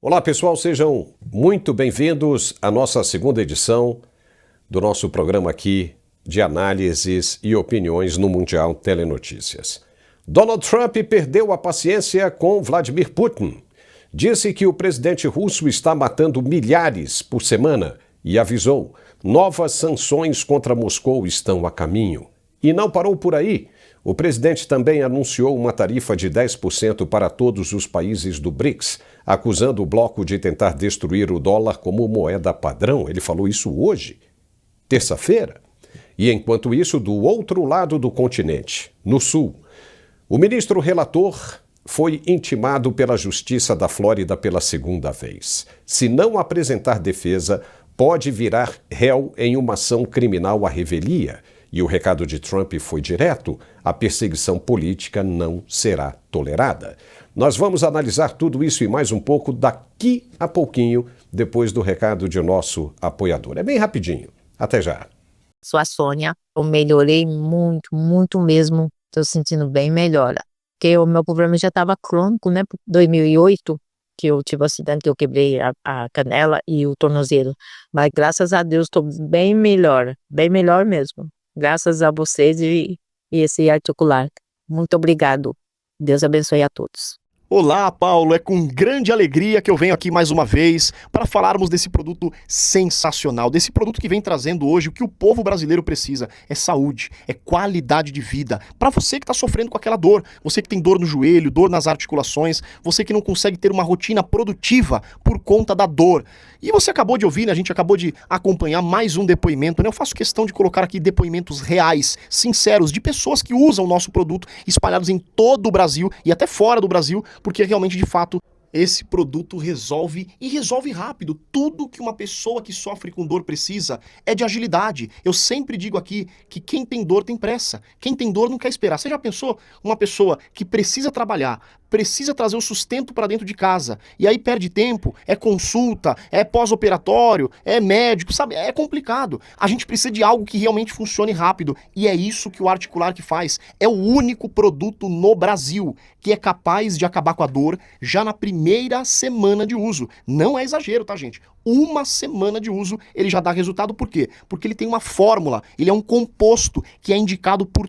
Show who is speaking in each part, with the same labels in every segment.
Speaker 1: Olá pessoal, sejam muito bem-vindos à nossa segunda edição do nosso programa aqui de análises e opiniões no Mundial Telenotícias. Donald Trump perdeu a paciência com Vladimir Putin. Disse que o presidente russo está matando milhares por semana e avisou: novas sanções contra Moscou estão a caminho. E não parou por aí. O presidente também anunciou uma tarifa de 10% para todos os países do BRICS, acusando o bloco de tentar destruir o dólar como moeda padrão. Ele falou isso hoje, terça-feira. E enquanto isso, do outro lado do continente, no sul, o ministro relator foi intimado pela Justiça da Flórida pela segunda vez. Se não apresentar defesa, pode virar réu em uma ação criminal à revelia. E o recado de Trump foi direto: a perseguição política não será tolerada. Nós vamos analisar tudo isso e mais um pouco daqui a pouquinho, depois do recado de nosso apoiador. É bem rapidinho. Até já.
Speaker 2: Sou a Sônia. Eu melhorei muito mesmo. Estou sentindo bem melhor. Porque o meu problema já estava crônico, né? 2008, que eu tive um acidente, que eu quebrei a canela e o tornozelo. Mas graças a Deus estou bem melhor mesmo. Graças a vocês e esse articular. Muito obrigado. Deus abençoe a todos.
Speaker 3: Olá, Paulo, é com grande alegria que eu venho aqui mais uma vez para falarmos desse produto sensacional, desse produto que vem trazendo hoje o que o povo brasileiro precisa: é saúde, é qualidade de vida. Para você que está sofrendo com aquela dor, você que tem dor no joelho, dor nas articulações, você que não consegue ter uma rotina produtiva por conta da dor. E você acabou de ouvir, né? A gente acabou de acompanhar mais um depoimento, né? Eu faço questão de colocar aqui depoimentos reais, sinceros, de pessoas que usam o nosso produto espalhados em todo o Brasil e até fora do Brasil, porque realmente, de fato, esse produto resolve e resolve rápido. Tudo que uma pessoa que sofre com dor precisa é de agilidade. Eu sempre digo aqui que quem tem dor tem pressa. Quem tem dor não quer esperar. Você já pensou uma pessoa que precisa trabalhar, precisa trazer o sustento para dentro de casa e aí perde tempo, é consulta, é pós-operatório, é médico, sabe? É complicado. A gente precisa de algo que realmente funcione rápido e é isso que o Articular que faz. É o único produto no Brasil que é capaz de acabar com a dor já na primeira semana de uso. Não é exagero, tá, gente? Uma semana de uso ele já dá resultado. Por quê? Porque ele tem uma fórmula, ele é um composto que é indicado por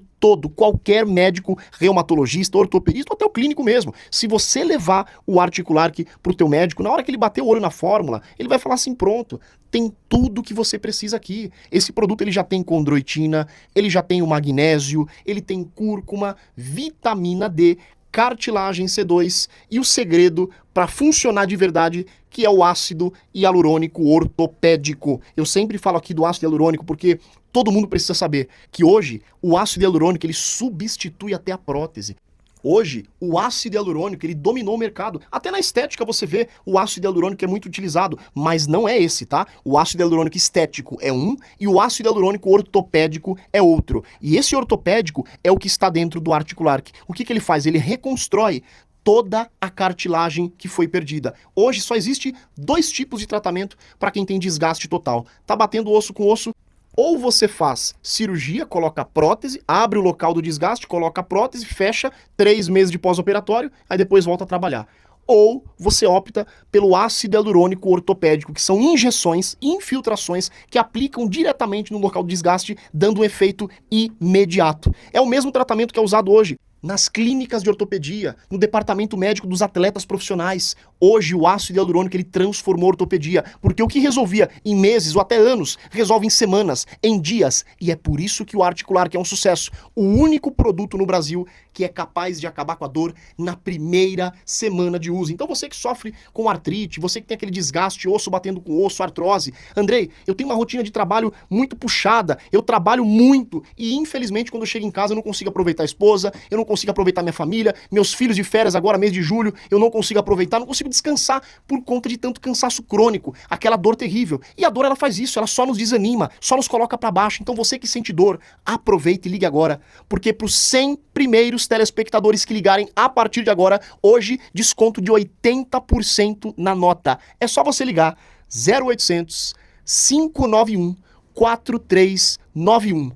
Speaker 3: qualquer médico, reumatologista, ortopedista ou até o clínico mesmo. Se você levar o Articular para o teu médico, na hora que ele bater o olho na fórmula, ele vai falar assim: pronto, tem tudo que você precisa aqui. Esse produto ele já tem condroitina, ele já tem o magnésio, ele tem cúrcuma, vitamina D, cartilagem C2 e o segredo para funcionar de verdade, que é o ácido hialurônico ortopédico. Eu sempre falo aqui do ácido hialurônico porque todo mundo precisa saber que hoje o ácido hialurônico ele substitui até a prótese. Hoje, o ácido hialurônico, ele dominou o mercado. Até na estética você vê o ácido hialurônico que é muito utilizado, mas não é esse, tá? O ácido hialurônico estético é um e o ácido hialurônico ortopédico é outro. E esse ortopédico é o que está dentro do Articular. O que ele faz? Ele reconstrói toda a cartilagem que foi perdida. Hoje só existe 2 tipos de tratamento para quem tem desgaste total. Tá batendo osso com osso? Ou você faz cirurgia, coloca a prótese, abre o local do desgaste, coloca a prótese, fecha, 3 meses de pós-operatório, aí depois volta a trabalhar. Ou você opta pelo ácido hialurônico ortopédico, que são injeções, infiltrações que aplicam diretamente no local do desgaste, dando um efeito imediato. É o mesmo tratamento que é usado hoje nas clínicas de ortopedia, no departamento médico dos atletas profissionais. Hoje o ácido hialurônico ele transformou a ortopedia, porque o que resolvia em meses ou até anos, resolve em semanas, em dias. E é por isso que o Articular que é um sucesso, o único produto no Brasil que é capaz de acabar com a dor na primeira semana de uso. Então você que sofre com artrite, você que tem aquele desgaste, osso batendo com osso, artrose: Andrei, eu tenho uma rotina de trabalho muito puxada, eu trabalho muito e infelizmente quando eu chego em casa eu não consigo aproveitar a esposa, eu não consigo aproveitar minha família, meus filhos de férias agora, mês de julho, eu não consigo aproveitar, não consigo descansar por conta de tanto cansaço crônico, aquela dor terrível. E a dor ela faz isso, ela só nos desanima, só nos coloca para baixo. Então você que sente dor, aproveita e ligue agora, porque para os 100 primeiros telespectadores que ligarem a partir de agora, hoje desconto de 80% na nota. É só você ligar 0800 591 4391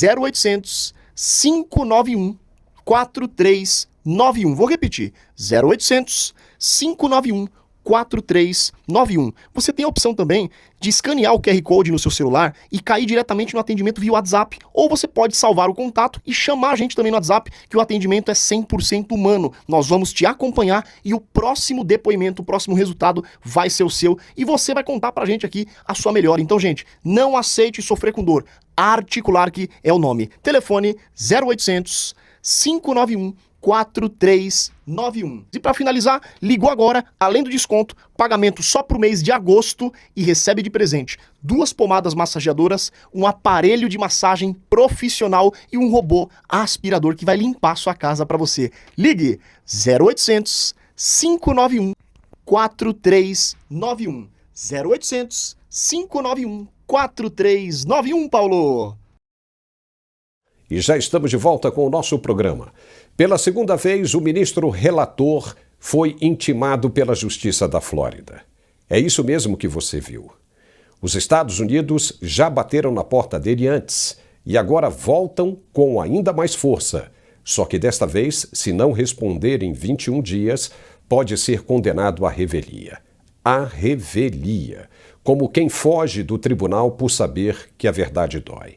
Speaker 3: 0800 591 4391. Vou repetir: 0800 591 4391. Você tem a opção também de escanear o QR Code no seu celular e cair diretamente no atendimento via WhatsApp. Ou você pode salvar o contato e chamar a gente também no WhatsApp, que o atendimento é 100% humano. Nós vamos te acompanhar e o próximo depoimento, o próximo resultado vai ser o seu e você vai contar pra gente aqui a sua melhora. Então, gente, não aceite sofrer com dor. Articular que é o nome. Telefone 0800 591 4391. E para finalizar, ligou agora, além do desconto, pagamento só pro mês de agosto e recebe de presente 2 pomadas massageadoras, um aparelho de massagem profissional e um robô aspirador que vai limpar sua casa para você. Ligue 0800 591 4391. 0800 591 4391, Paulo.
Speaker 1: E já estamos de volta com o nosso programa. Pela segunda vez, o ministro relator foi intimado pela Justiça da Flórida. É isso mesmo que você viu. Os Estados Unidos já bateram na porta dele antes e agora voltam com ainda mais força. Só que desta vez, se não responder em 21 dias, pode ser condenado à revelia. À revelia, como quem foge do tribunal por saber que a verdade dói.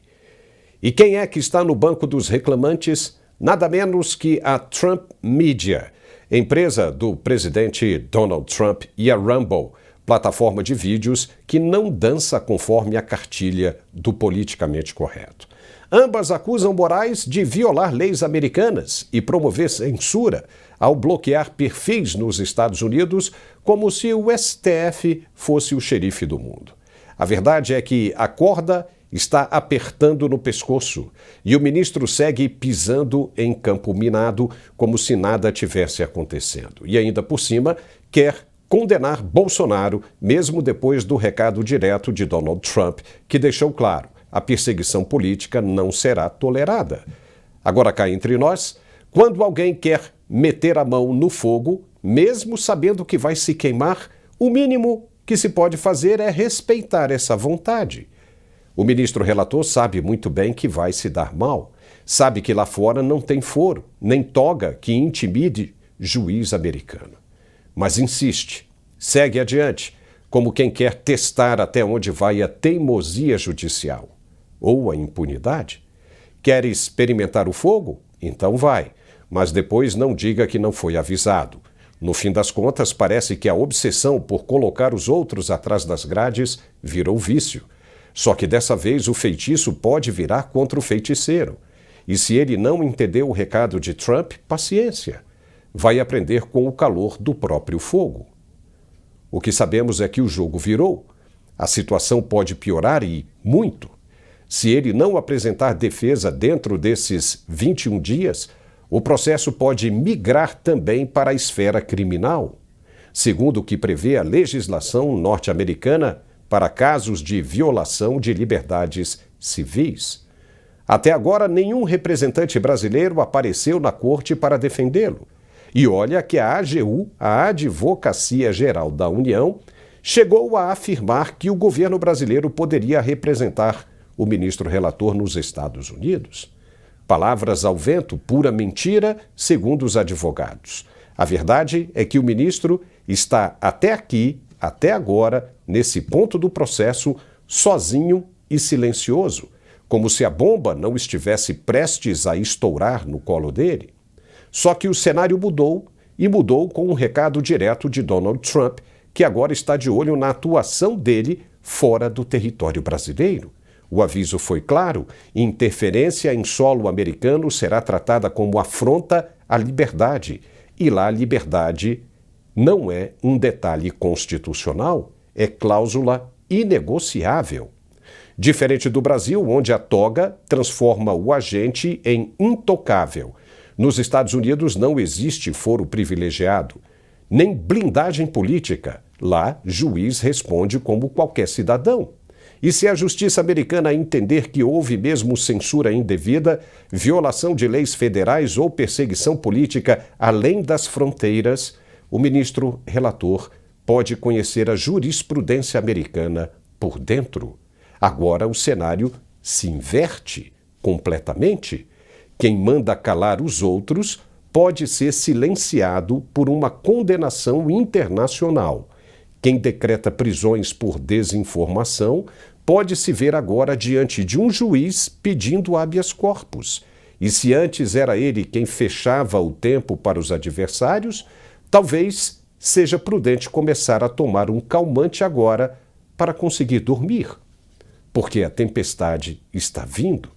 Speaker 1: E quem é que está no banco dos reclamantes? Nada menos que a Trump Media, empresa do presidente Donald Trump, e a Rumble, plataforma de vídeos que não dança conforme a cartilha do politicamente correto. Ambas acusam Moraes de violar leis americanas e promover censura ao bloquear perfis nos Estados Unidos, como se o STF fosse o xerife do mundo. A verdade é que a corda está apertando no pescoço e o ministro segue pisando em campo minado como se nada tivesse acontecendo. E ainda por cima, quer condenar Bolsonaro, mesmo depois do recado direto de Donald Trump, que deixou claro, a perseguição política não será tolerada. Agora cá entre nós, quando alguém quer meter a mão no fogo, mesmo sabendo que vai se queimar, o mínimo que se pode fazer é respeitar essa vontade. O ministro relator sabe muito bem que vai se dar mal. Sabe que lá fora não tem foro, nem toga que intimide juiz americano. Mas insiste, segue adiante, como quem quer testar até onde vai a teimosia judicial. Ou a impunidade. Quer experimentar o fogo? Então vai. Mas depois não diga que não foi avisado. No fim das contas, parece que a obsessão por colocar os outros atrás das grades virou vício. Só que dessa vez o feitiço pode virar contra o feiticeiro. E se ele não entendeu o recado de Trump, paciência. Vai aprender com o calor do próprio fogo. O que sabemos é que o jogo virou. A situação pode piorar e muito. Se ele não apresentar defesa dentro desses 21 dias, o processo pode migrar também para a esfera criminal, segundo o que prevê a legislação norte-americana para casos de violação de liberdades civis. Até agora, nenhum representante brasileiro apareceu na corte para defendê-lo. E olha que a AGU, a Advocacia Geral da União, chegou a afirmar que o governo brasileiro poderia representar o ministro relator nos Estados Unidos. Palavras ao vento, pura mentira, segundo os advogados. A verdade é que o ministro está até aqui, até agora, nesse ponto do processo, sozinho e silencioso, como se a bomba não estivesse prestes a estourar no colo dele. Só que o cenário mudou, e mudou com um recado direto de Donald Trump, que agora está de olho na atuação dele fora do território brasileiro. O aviso foi claro: interferência em solo americano será tratada como afronta à liberdade, e lá a liberdade não é um detalhe constitucional, é cláusula inegociável. Diferente do Brasil, onde a toga transforma o agente em intocável. Nos Estados Unidos não existe foro privilegiado, nem blindagem política. Lá, juiz responde como qualquer cidadão. E se a justiça americana entender que houve mesmo censura indevida, violação de leis federais ou perseguição política além das fronteiras, o ministro relator pode conhecer a jurisprudência americana por dentro. Agora o cenário se inverte completamente. Quem manda calar os outros pode ser silenciado por uma condenação internacional. Quem decreta prisões por desinformação pode se ver agora diante de um juiz pedindo habeas corpus. E se antes era ele quem fechava o tempo para os adversários, talvez seja prudente começar a tomar um calmante agora para conseguir dormir, porque a tempestade está vindo,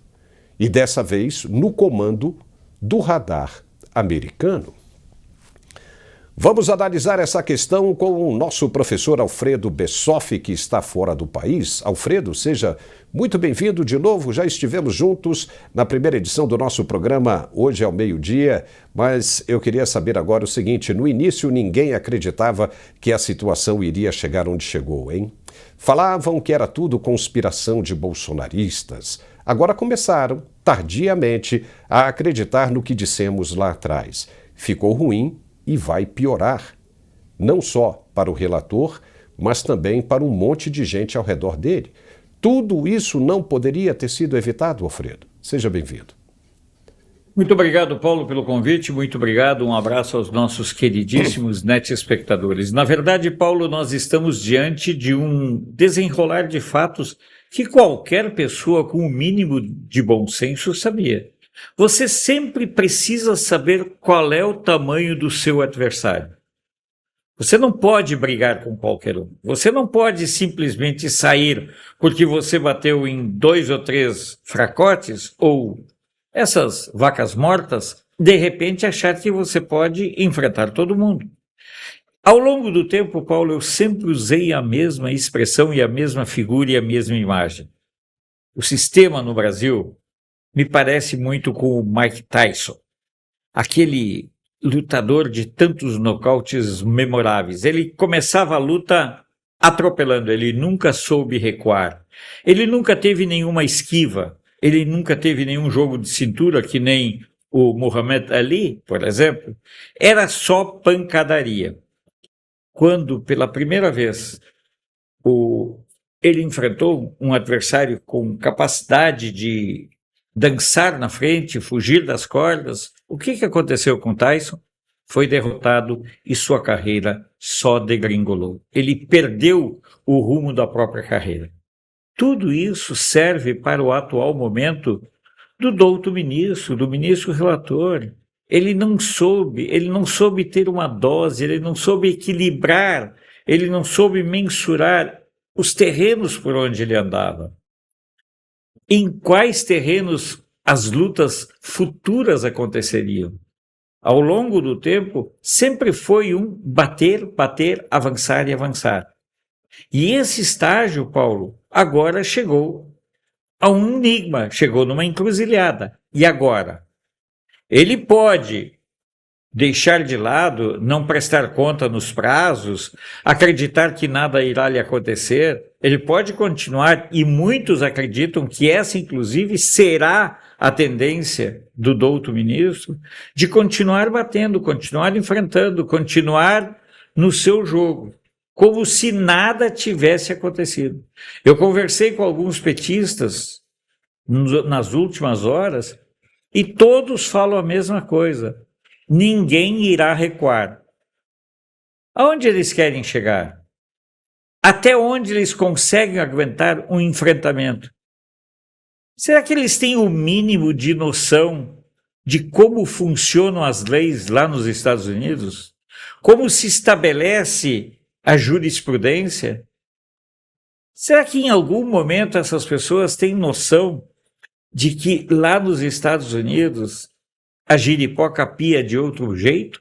Speaker 1: e dessa vez no comando do radar americano. Vamos analisar essa questão com o nosso professor Alfredo Bessoff, que está fora do país. Alfredo, seja muito bem-vindo de novo. Já estivemos juntos na primeira edição do nosso programa hoje ao meio-dia, mas eu queria saber agora o seguinte: no início ninguém acreditava que a situação iria chegar onde chegou, hein? Falavam que era tudo conspiração de bolsonaristas. Agora começaram, tardiamente, a acreditar no que dissemos lá atrás. Ficou ruim e vai piorar, não só para o relator, mas também para um monte de gente ao redor dele. Tudo isso não poderia ter sido evitado, Alfredo. Seja bem-vindo.
Speaker 4: Muito obrigado, Paulo, pelo convite. Muito obrigado. Um abraço aos nossos queridíssimos netespectadores. Na verdade, Paulo, nós estamos diante de um desenrolar de fatos que qualquer pessoa com o mínimo de bom senso sabia. Você sempre precisa saber qual é o tamanho do seu adversário. Você não pode brigar com qualquer um. Você não pode simplesmente sair porque você bateu em 2 ou 3 fracotes ou essas vacas mortas, de repente achar que você pode enfrentar todo mundo. Ao longo do tempo, Paulo, eu sempre usei a mesma expressão e a mesma figura e a mesma imagem. O sistema no Brasil me parece muito com o Mike Tyson, aquele lutador de tantos nocautes memoráveis. Ele começava a luta atropelando, ele nunca soube recuar, ele nunca teve nenhuma esquiva, ele nunca teve nenhum jogo de cintura, que nem o Muhammad Ali, por exemplo. Era só pancadaria. Quando, pela primeira vez, ele enfrentou um adversário com capacidade de dançar na frente, fugir das cordas, o que aconteceu com Tyson? Foi derrotado e sua carreira só degringolou. Ele perdeu o rumo da própria carreira. Tudo isso serve para o atual momento do douto ministro, do ministro relator. Ele não soube ter uma dose, ele não soube equilibrar, ele não soube mensurar os terrenos por onde ele andava. Em quais terrenos as lutas futuras aconteceriam? Ao longo do tempo, sempre foi um bater, avançar e avançar. E esse estágio, Paulo, agora chegou a um enigma, chegou numa encruzilhada. E agora? Ele pode deixar de lado, não prestar conta nos prazos, acreditar que nada irá lhe acontecer. Ele pode continuar, e muitos acreditam que essa, inclusive, será a tendência do douto ministro, de continuar batendo, continuar enfrentando, continuar no seu jogo, como se nada tivesse acontecido. Eu conversei com alguns petistas nas últimas horas e todos falam a mesma coisa. Ninguém irá recuar. Aonde eles querem chegar? Até onde eles conseguem aguentar um enfrentamento? Será que eles têm o mínimo de noção de como funcionam as leis lá nos Estados Unidos? Como se estabelece a jurisprudência? Será que em algum momento essas pessoas têm noção de que lá nos Estados Unidos a giripoca pia de outro jeito?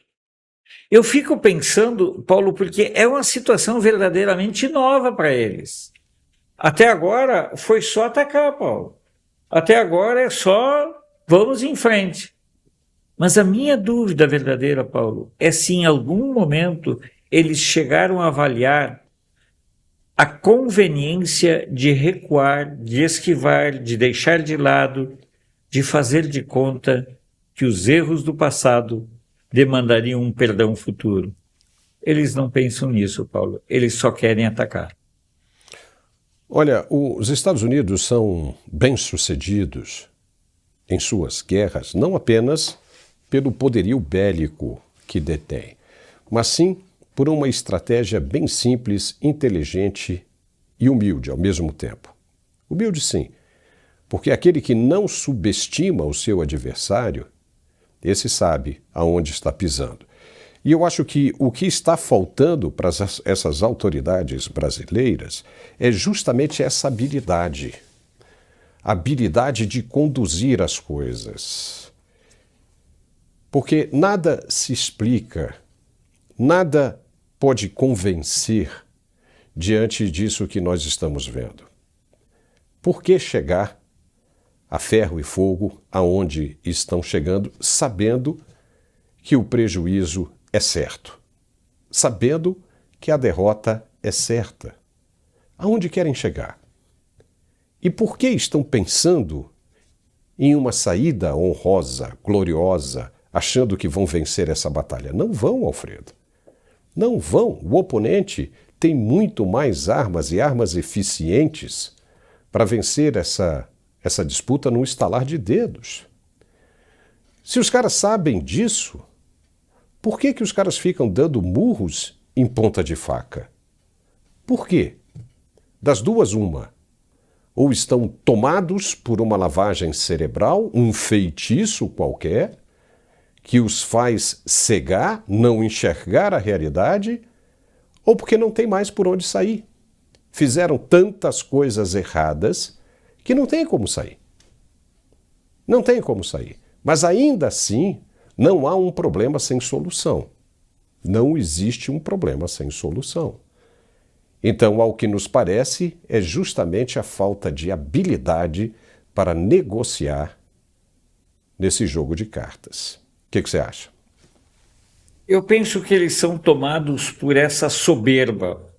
Speaker 4: Eu fico pensando, Paulo, porque é uma situação verdadeiramente nova para eles. Até agora foi só atacar, Paulo. Até agora é só vamos em frente. Mas a minha dúvida verdadeira, Paulo, é se em algum momento eles chegaram a avaliar a conveniência de recuar, de esquivar, de deixar de lado, de fazer de conta que os erros do passado demandariam um perdão futuro. Eles não pensam nisso, Paulo. Eles só querem atacar.
Speaker 1: Olha, os Estados Unidos são bem-sucedidos em suas guerras, não apenas pelo poderio bélico que detém, mas sim por uma estratégia bem simples, inteligente e humilde ao mesmo tempo. Humilde sim, porque aquele que não subestima o seu adversário, esse sabe aonde está pisando. E eu acho que o que está faltando para essas autoridades brasileiras é justamente essa habilidade. A habilidade de conduzir as coisas. Porque nada se explica, nada pode convencer diante disso que nós estamos vendo. Por que chegar a ferro e fogo aonde estão chegando, sabendo que o prejuízo é certo, sabendo que a derrota é certa? Aonde querem chegar? E por que estão pensando em uma saída honrosa, gloriosa, achando que vão vencer essa batalha? Não vão, Alfredo. Não vão. O oponente tem muito mais armas e armas eficientes para vencer essa disputa num estalar de dedos. Se os caras sabem disso, por que os caras ficam dando murros em ponta de faca? Por quê? Das duas, uma. Ou estão tomados por uma lavagem cerebral, um feitiço qualquer, que os faz cegar, não enxergar a realidade, ou porque não tem mais por onde sair. Fizeram tantas coisas erradas que não tem como sair. Não tem como sair. Mas ainda assim, não há um problema sem solução. Não existe um problema sem solução. Então, ao que nos parece, é justamente a falta de habilidade para negociar nesse jogo de cartas. O que você acha?
Speaker 4: Eu penso que eles são tomados por essa soberba.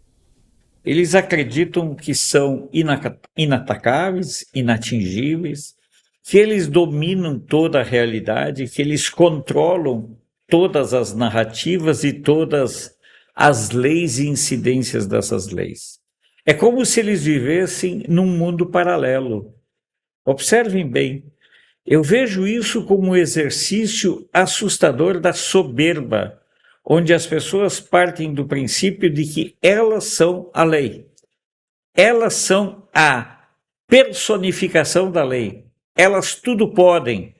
Speaker 4: Eles acreditam que são inatacáveis, inatingíveis, que eles dominam toda a realidade, que eles controlam todas as narrativas e todas as leis e incidências dessas leis. É como se eles vivessem num mundo paralelo. Observem bem, eu vejo isso como um exercício assustador da soberba, onde as pessoas partem do princípio de que elas são a lei. Elas são a personificação da lei. Elas tudo podem.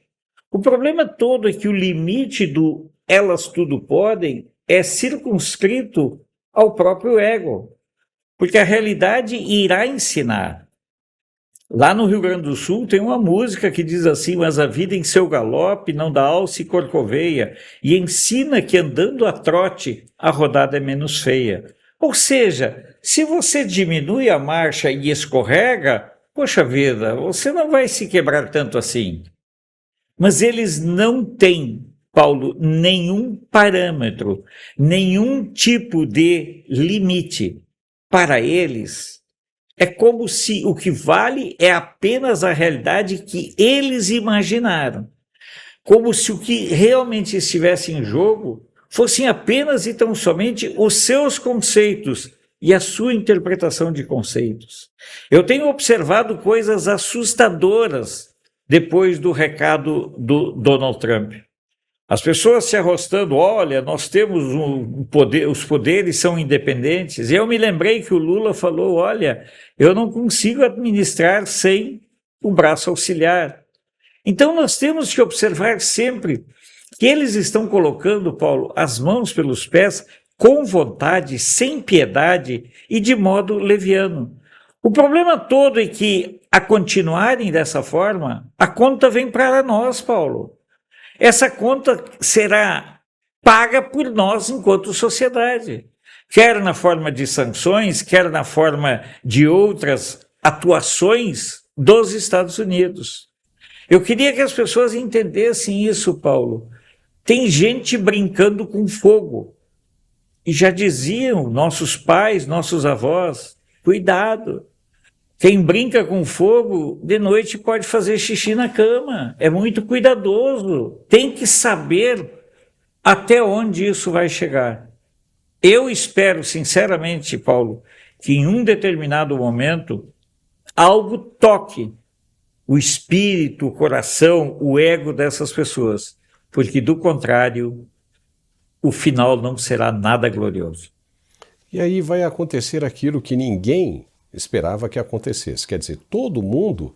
Speaker 4: O problema todo é que o limite do elas tudo podem é circunscrito ao próprio ego, porque a realidade irá ensinar. Lá no Rio Grande do Sul tem uma música que diz assim: mas a vida em seu galope não dá alça e corcoveia, e ensina que andando a trote a rodada é menos feia. Ou seja, se você diminui a marcha e escorrega, poxa vida, você não vai se quebrar tanto assim. Mas eles não têm, Paulo, nenhum parâmetro, nenhum tipo de limite. Para eles, é como se o que vale é apenas a realidade que eles imaginaram. Como se o que realmente estivesse em jogo fossem apenas e tão somente os seus conceitos e a sua interpretação de conceitos. Eu tenho observado coisas assustadoras depois do recado do Donald Trump. As pessoas se arrostando: olha, nós temos um poder, os poderes são independentes. E eu me lembrei que o Lula falou: olha, eu não consigo administrar sem o braço auxiliar. Então nós temos que observar sempre que eles estão colocando, Paulo, as mãos pelos pés com vontade, sem piedade e de modo leviano. O problema todo é que, a continuarem dessa forma, a conta vem para nós, Paulo. Essa conta será paga por nós enquanto sociedade, quer na forma de sanções, quer na forma de outras atuações dos Estados Unidos. Eu queria que as pessoas entendessem isso, Paulo. Tem gente brincando com fogo. E já diziam nossos pais, nossos avós: cuidado. Quem brinca com fogo, de noite pode fazer xixi na cama. É muito cuidadoso. Tem que saber até onde isso vai chegar. Eu espero, sinceramente, Paulo, que em um determinado momento algo toque o espírito, o coração, o ego dessas pessoas. Porque, do contrário, o final não será nada glorioso.
Speaker 1: E aí vai acontecer aquilo que ninguém esperava que acontecesse. Quer dizer, todo mundo,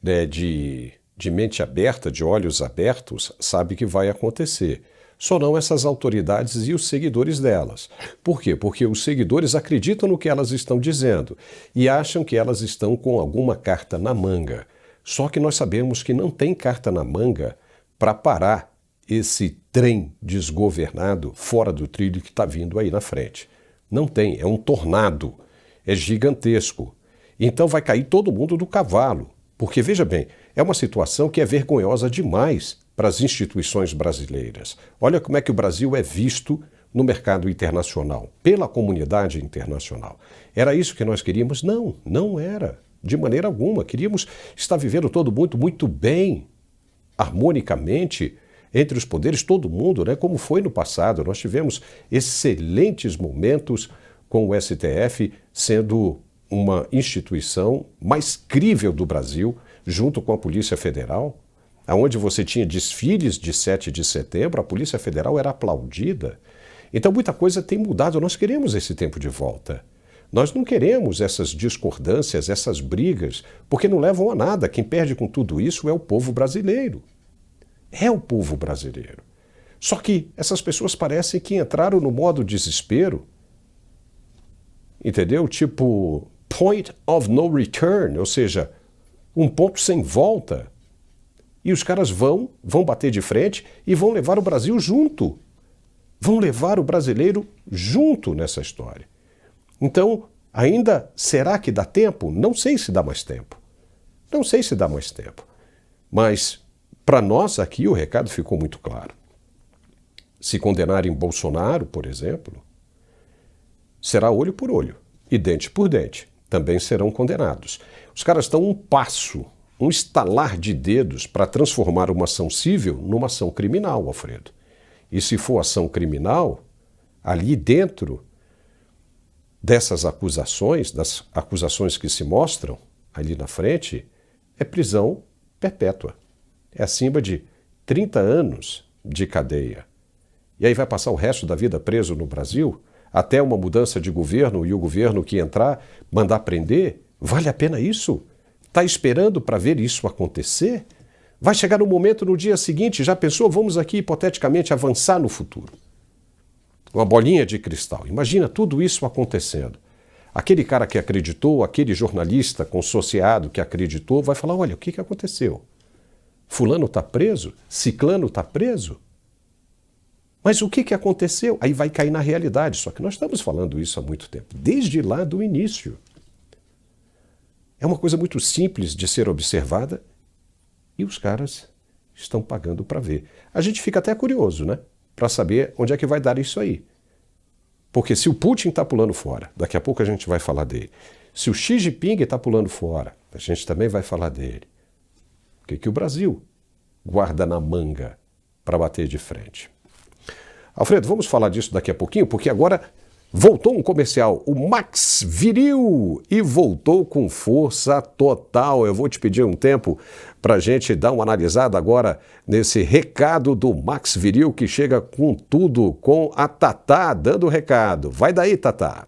Speaker 1: né, de mente aberta, de olhos abertos, sabe que vai acontecer. Só não essas autoridades e os seguidores delas. Por quê? Porque os seguidores acreditam no que elas estão dizendo e acham que elas estão com alguma carta na manga. Só que nós sabemos que não tem carta na manga para parar esse trem desgovernado fora do trilho que está vindo aí na frente. Não tem, é um tornado, é gigantesco. Então vai cair todo mundo do cavalo. Porque, veja bem, é uma situação que é vergonhosa demais para as instituições brasileiras. Olha como é que o Brasil é visto no mercado internacional, pela comunidade internacional. Era isso que nós queríamos? Não, não era, de maneira alguma. Queríamos estar vivendo todo mundo muito bem, harmonicamente, entre os poderes, todo mundo, né? Como foi no passado. Nós tivemos excelentes momentos com o STF sendo uma instituição mais crível do Brasil, junto com a Polícia Federal, onde você tinha desfiles de 7 de setembro, a Polícia Federal era aplaudida. Então muita coisa tem mudado, nós queremos esse tempo de volta. Nós não queremos essas discordâncias, essas brigas, porque não levam a nada. Quem perde com tudo isso é o povo brasileiro. É o povo brasileiro. Só que essas pessoas parecem que entraram no modo desespero, entendeu? Tipo, point of no return, ou seja, um ponto sem volta. E os caras vão bater de frente e vão levar o Brasil junto. Vão levar o brasileiro junto nessa história. Então, ainda será que dá tempo? Não sei se dá mais tempo. Não sei se dá mais tempo. Mas, para nós aqui, o recado ficou muito claro. Se condenarem Bolsonaro, por exemplo, será olho por olho e dente por dente. Também serão condenados. Os caras estão um passo, um estalar de dedos para transformar uma ação civil numa ação criminal, Alfredo. E se for ação criminal, ali dentro dessas acusações, das acusações que se mostram ali na frente, é prisão perpétua. É acima de 30 anos de cadeia. E aí vai passar o resto da vida preso no Brasil, até uma mudança de governo e o governo que entrar mandar prender? Vale a pena isso? Está esperando para ver isso acontecer? Vai chegar um momento no dia seguinte, já pensou? Vamos aqui hipoteticamente avançar no futuro. Uma bolinha de cristal. Imagina tudo isso acontecendo. Aquele cara que acreditou, aquele jornalista consociado que acreditou, vai falar, olha, o que aconteceu? Fulano está preso? Ciclano está preso? Mas o que aconteceu? Aí vai cair na realidade. Só que nós estamos falando isso há muito tempo, desde lá do início. É uma coisa muito simples de ser observada e os caras estão pagando para ver. A gente fica até curioso, né? Para saber onde é que vai dar isso aí. Porque se o Putin está pulando fora, daqui a pouco a gente vai falar dele. Se o Xi Jinping está pulando fora, a gente também vai falar dele. O que o Brasil guarda na manga para bater de frente? Alfredo, vamos falar disso daqui a pouquinho, porque agora voltou um comercial, o Max Viril, e voltou com força total. Eu vou te pedir um tempo para a gente dar uma analisada agora nesse recado do Max Viril, que chega com tudo, com a Tatá dando o recado. Vai daí, Tatá.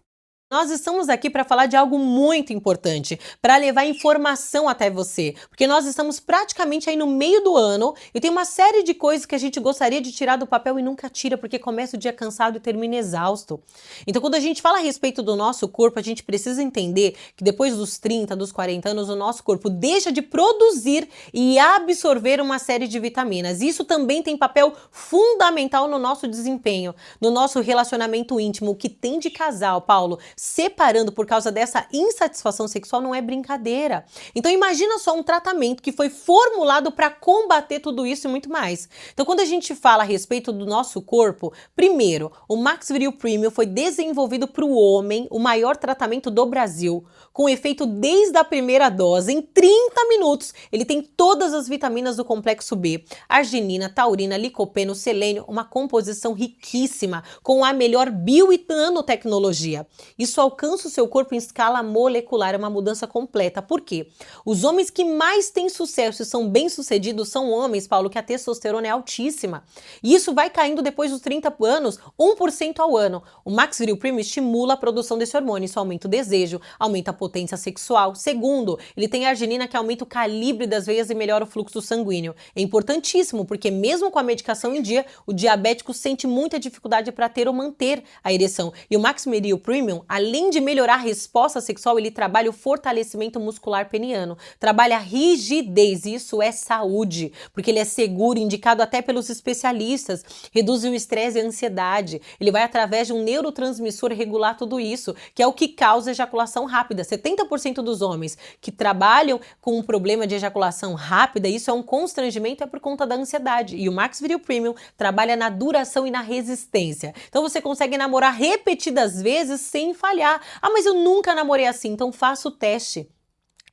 Speaker 5: Nós estamos aqui para falar de algo muito importante, para levar informação até você, porque nós estamos praticamente aí no meio do ano e tem uma série de coisas que a gente gostaria de tirar do papel e nunca tira, porque começa o dia cansado e termina exausto. Então, quando a gente fala a respeito do nosso corpo, a gente precisa entender que depois dos 30, dos 40 anos, o nosso corpo deixa de produzir e absorver uma série de vitaminas. Isso também tem papel fundamental no nosso desempenho, no nosso relacionamento íntimo. O que tem de casal, Paulo, separando por causa dessa insatisfação sexual não é brincadeira. Então imagina só um tratamento que foi formulado para combater tudo isso e muito mais. Então quando a gente fala a respeito do nosso corpo, primeiro, o Max Viril Premium foi desenvolvido para o homem, o maior tratamento do Brasil, com efeito desde a primeira dose, em 30 minutos. Ele tem todas as vitaminas do complexo B, arginina, taurina, licopeno, selênio, uma composição riquíssima, com a melhor bio e nanotecnologia. Isso alcança o seu corpo em escala molecular, é uma mudança completa. Por quê? Os homens que mais têm sucesso e são bem-sucedidos são homens, Paulo, que a testosterona é altíssima. E isso vai caindo depois dos 30 anos, 1% ao ano. O Max Viril Premium estimula a produção desse hormônio, isso aumenta o desejo, aumenta a potência sexual. Segundo, ele tem arginina que aumenta o calibre das veias e melhora o fluxo sanguíneo. É importantíssimo, porque mesmo com a medicação em dia, o diabético sente muita dificuldade para ter ou manter a ereção. E o Max Viril Premium, além de melhorar a resposta sexual, ele trabalha o fortalecimento muscular peniano, trabalha a rigidez, isso é saúde, porque ele é seguro, indicado até pelos especialistas, reduz o estresse e a ansiedade, ele vai através de um neurotransmissor regular tudo isso, que é o que causa ejaculação rápida. 70% dos homens que trabalham com um problema de ejaculação rápida, isso é um constrangimento, é por conta da ansiedade. E o Max Viril Premium trabalha na duração e na resistência. Então você consegue namorar repetidas vezes sem falhar. Ah, mas eu nunca namorei assim, então faça o teste.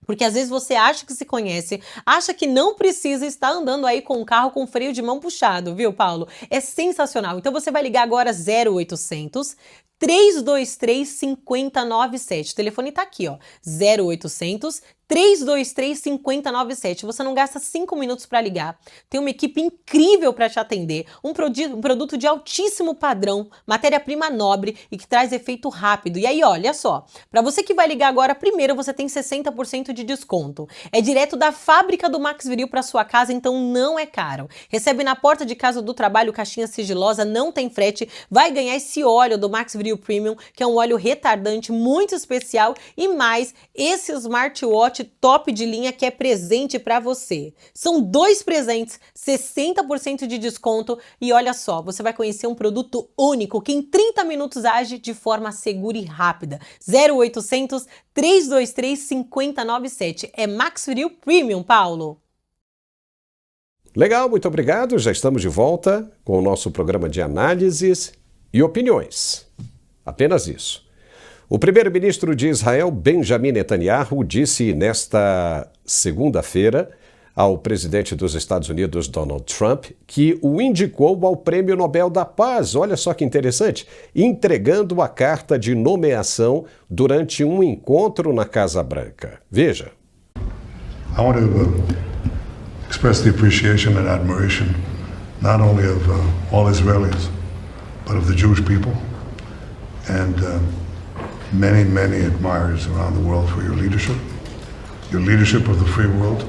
Speaker 5: Porque às vezes você acha que se conhece, acha que não precisa estar andando aí com um carro com freio de mão puxado, viu, Paulo? É sensacional. Então você vai ligar agora 0800 323 5097. O telefone tá aqui, ó. 0800 323 5097. Você não gasta 5 minutos para ligar. Tem uma equipe incrível para te atender. Um produto de altíssimo padrão, matéria-prima nobre e que traz efeito rápido. E aí, olha só, para você que vai ligar agora, primeiro você tem 60% de desconto. É direto da fábrica do Max Viril para sua casa, então não é caro. Recebe na porta de casa do trabalho, caixinha sigilosa, não tem frete. Vai ganhar esse óleo do Max Viril Premium, que é um óleo retardante muito especial, e mais esse smartwatch top de linha que é presente para você. São 2 presentes, 60% de desconto, e olha só, você vai conhecer um produto único que em 30 minutos age de forma segura e rápida. 0800 323 5097. É Max Viril Premium, Paulo.
Speaker 1: Legal, muito obrigado. Já estamos de volta com o nosso programa de análises e opiniões. Apenas isso. O primeiro-ministro de Israel, Benjamin Netanyahu, disse nesta segunda-feira ao presidente dos Estados Unidos, Donald Trump, que o indicou ao Prêmio Nobel da Paz. Olha só que interessante, entregando a carta de nomeação durante um encontro na Casa Branca. Veja.
Speaker 6: I want to express the appreciation and admiration not only of all Israelis, but of the Jewish people and many, many admirers around the world for your leadership of the free world,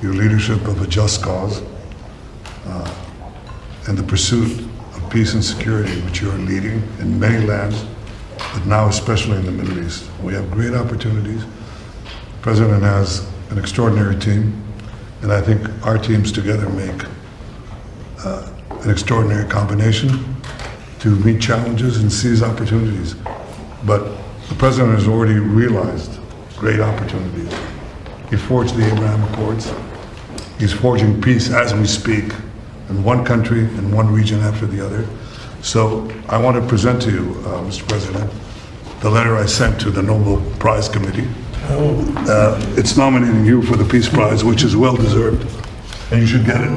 Speaker 6: your leadership of a just cause, and the pursuit of peace and security which you are leading in many lands, but now especially in the Middle East. We have great opportunities. The President has an extraordinary team, and I think our teams together make an extraordinary combination to meet challenges and seize opportunities. But the President has already realized great opportunities. He forged the Abraham Accords. He's forging peace as we speak in one country and one region after the other. So I want to present to you, Mr. President, the letter I sent to the Nobel Prize Committee. It's nominating you for the Peace Prize, which is well deserved, and you should get it.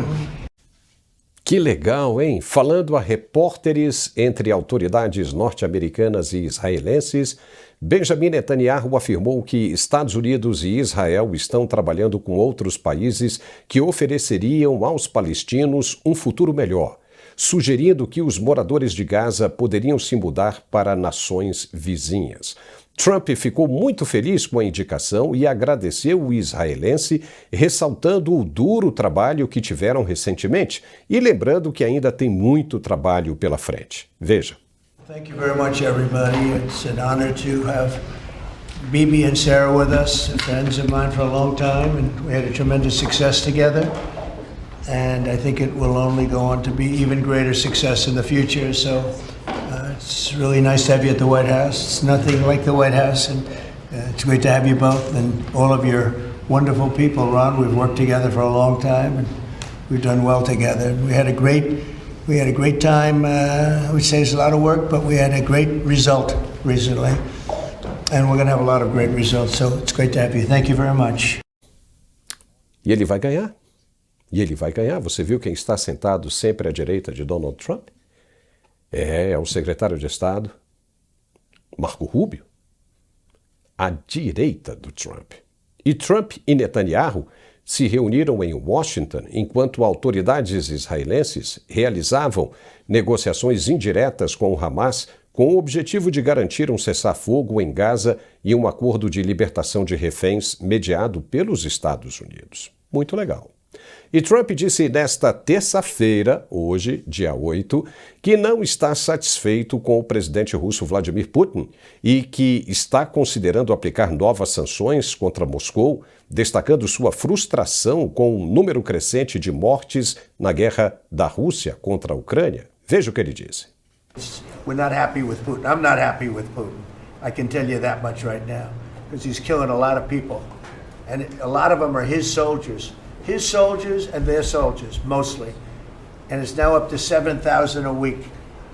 Speaker 1: Que legal, hein? Falando a repórteres entre autoridades norte-americanas e israelenses, Benjamin Netanyahu afirmou que Estados Unidos e Israel estão trabalhando com outros países que ofereceriam aos palestinos um futuro melhor, sugerindo que os moradores de Gaza poderiam se mudar para nações vizinhas. Trump ficou muito feliz com a indicação e agradeceu o israelense, ressaltando o duro trabalho que tiveram recentemente e lembrando que ainda tem muito trabalho pela frente. Veja.
Speaker 7: Thank you very much, everybody. It's an honor to have Bibi and Sarah with us, friends of mine for a long time, and we had a tremendous success together. And I think it will only go on to be even greater success in the future. So it's really nice to have you at the White House. It's nothing like the White House, and it's great to have you both and all of your wonderful people, Ron. We've worked together for a long time, and we've done well together. We had a great time. Which saves a lot of work, but we had a great result recently, and we're going to have a lot of great results. So it's great to have you. Thank you very much.
Speaker 1: E ele vai ganhar. E ele vai ganhar. Você viu quem está sentado sempre à direita de Donald Trump? É o secretário de Estado, Marco Rubio, a direita do Trump. E Trump e Netanyahu se reuniram em Washington enquanto autoridades israelenses realizavam negociações indiretas com o Hamas com o objetivo de garantir um cessar-fogo em Gaza e um acordo de libertação de reféns mediado pelos Estados Unidos. Muito legal. E Trump disse nesta terça-feira, hoje, dia 8, que não está satisfeito com o presidente russo Vladimir Putin e que está considerando aplicar novas sanções contra Moscou, destacando sua frustração com o número crescente de mortes na guerra da Rússia contra a Ucrânia. Veja o que ele disse.
Speaker 7: We're not happy with Putin. I'm not happy with Putin. I can tell you that much right now, because he's killing a lot of people, and a lot of them are his soldiers and their soldiers, mostly. And it's now up to 7,000 a week,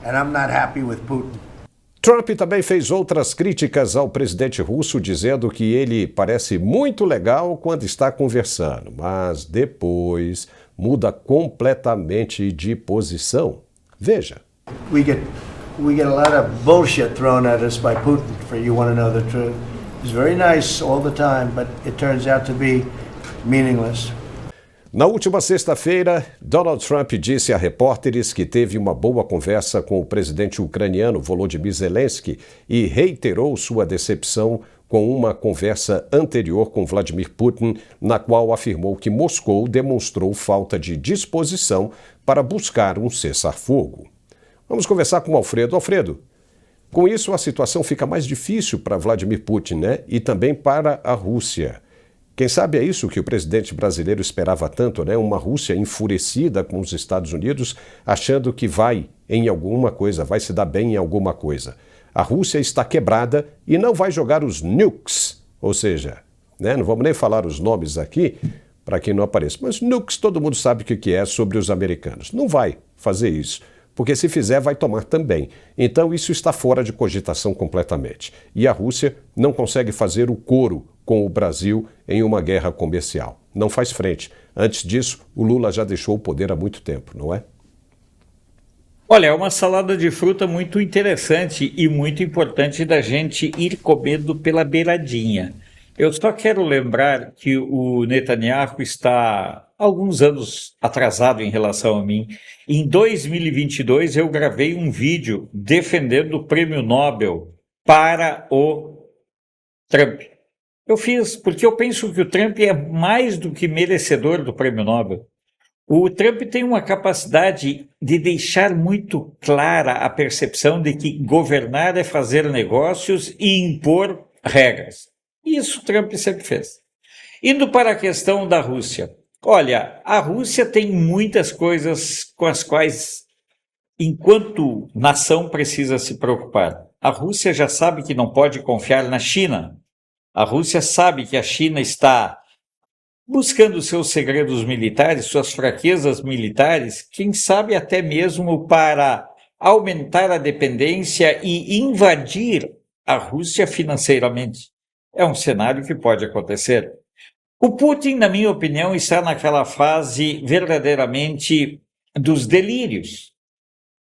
Speaker 7: and I'm not happy with Putin.
Speaker 1: Trump também fez outras críticas ao presidente russo, dizendo que ele parece muito legal quando está conversando, mas depois muda completamente de posição. Veja.
Speaker 7: We get a lot of bullshit thrown at us by Putin, for you want to know the truth. He's very nice all the time, but it turns out to be meaningless.
Speaker 1: Na última sexta-feira, Donald Trump disse a repórteres que teve uma boa conversa com o presidente ucraniano Volodymyr Zelensky e reiterou sua decepção com uma conversa anterior com Vladimir Putin, na qual afirmou que Moscou demonstrou falta de disposição para buscar um cessar-fogo. Vamos conversar com o Alfredo. Alfredo, com isso a situação fica mais difícil para Vladimir Putin, né? E também para a Rússia. Quem sabe é isso que o presidente brasileiro esperava tanto, né? Uma Rússia enfurecida com os Estados Unidos, achando que vai em alguma coisa, vai se dar bem em alguma coisa. A Rússia está quebrada e não vai jogar os nukes, ou seja, né? Não vamos nem falar os nomes aqui para que não apareça, mas nukes todo mundo sabe o que é sobre os americanos. Não vai fazer isso, porque se fizer vai tomar também. Então isso está fora de cogitação completamente. E a Rússia não consegue fazer o coro com o Brasil em uma guerra comercial. Não faz frente. Antes disso, o Lula já deixou o poder há muito tempo, não é?
Speaker 4: Olha, é uma salada de fruta muito interessante e muito importante da gente ir comendo pela beiradinha. Eu só quero lembrar que o Netanyahu está alguns anos atrasado em relação a mim. Em 2022, eu gravei um vídeo defendendo o prêmio Nobel para o Trump. Eu fiz porque eu penso que o Trump é mais do que merecedor do prêmio Nobel. O Trump tem uma capacidade de deixar muito clara a percepção de que governar é fazer negócios e impor regras. Isso o Trump sempre fez. Indo para a questão da Rússia. Olha, a Rússia tem muitas coisas com as quais, enquanto nação, precisa se preocupar. A Rússia já sabe que não pode confiar na China. A Rússia sabe que a China está buscando seus segredos militares, suas fraquezas militares, quem sabe até mesmo para aumentar a dependência e invadir a Rússia financeiramente. É um cenário que pode acontecer. O Putin, na minha opinião, está naquela fase verdadeiramente dos delírios.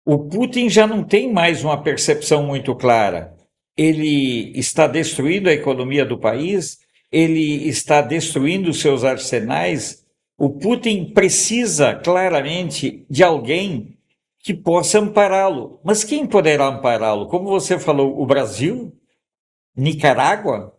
Speaker 4: O Putin já não tem mais uma percepção muito clara. Ele está destruindo a economia do país, ele está destruindo seus arsenais. O Putin precisa claramente de alguém que possa ampará-lo. Mas quem poderá ampará-lo? Como você falou, o Brasil? Nicarágua?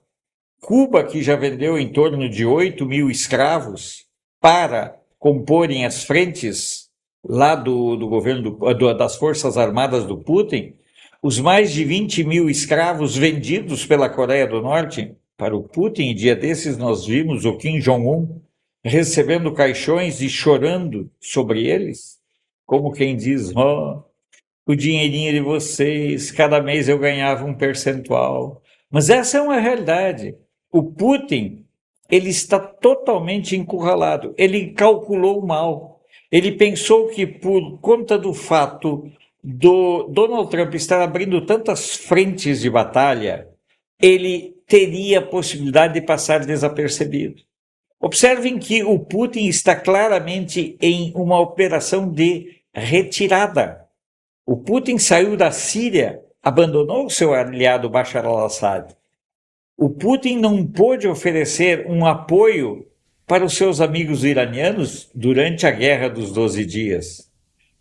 Speaker 4: Cuba, que já vendeu em torno de 8 mil escravos para comporem as frentes lá do governo das Forças Armadas do Putin, os mais de 20 mil escravos vendidos pela Coreia do Norte para o Putin. Dia desses nós vimos o Kim Jong-un recebendo caixões e chorando sobre eles, como quem diz, o dinheirinho de vocês, cada mês eu ganhava um percentual. Mas essa é uma realidade. O Putin, ele está totalmente encurralado, ele calculou mal. Ele pensou que por conta do fato do Donald Trump estar abrindo tantas frentes de batalha, ele teria a possibilidade de passar desapercebido. Observem que o Putin está claramente em uma operação de retirada. O Putin saiu da Síria abandonou o seu aliado Bashar al-Assad. O Putin não pôde oferecer um apoio para os seus amigos iranianos durante a Guerra dos 12 Dias.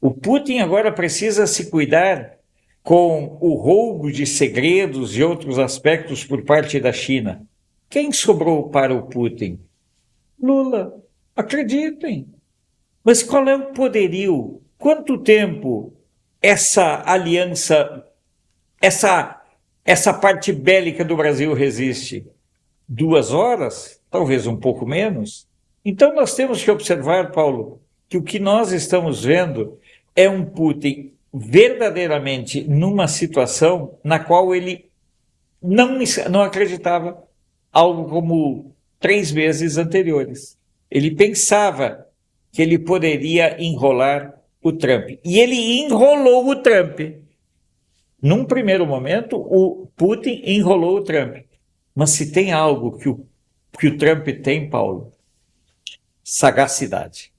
Speaker 4: O Putin agora precisa se cuidar com o roubo de segredos e outros aspectos por parte da China. Quem sobrou para o Putin? Lula. Acreditem. Mas qual é o poderio? Quanto tempo essa aliança, essa parte bélica do Brasil resiste? 2 horas? Talvez um pouco menos? Então nós temos que observar, Paulo, que o que nós estamos vendo é um Putin verdadeiramente numa situação na qual ele não acreditava, algo como 3 meses anteriores. Ele pensava que ele poderia enrolar o Trump. E ele enrolou o Trump. Num primeiro momento, o Putin enrolou o Trump. Mas se tem algo que o Trump tem, Paulo, sagacidade.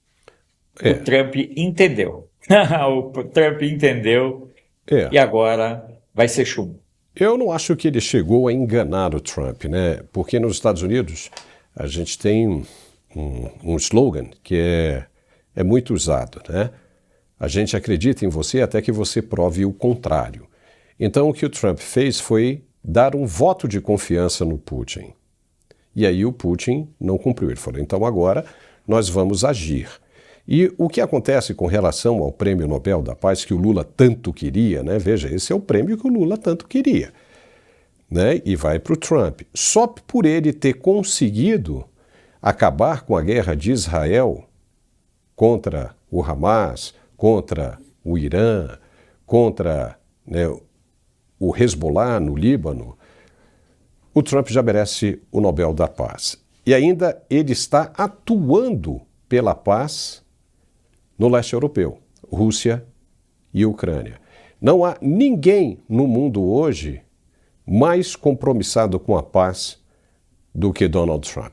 Speaker 4: O Trump entendeu. O Trump entendeu e agora vai ser chumbo.
Speaker 1: Eu não acho que ele chegou a enganar o Trump, né? Porque nos Estados Unidos a gente tem um slogan que é muito usado, né? A gente acredita em você até que você prove o contrário. Então o que o Trump fez foi dar um voto de confiança no Putin. E aí o Putin não cumpriu. Ele falou, então agora nós vamos agir. E o que acontece com relação ao Prêmio Nobel da Paz que o Lula tanto queria, né? Veja, esse é o prêmio que o Lula tanto queria, né? E vai para o Trump. Só por ele ter conseguido acabar com a guerra de Israel contra o Hamas, contra o Irã, contra, né, o Hezbollah no Líbano, o Trump já merece o Nobel da Paz. E ainda ele está atuando pela paz no leste europeu, Rússia e Ucrânia. Não há ninguém no mundo hoje mais compromissado com a paz do que Donald Trump,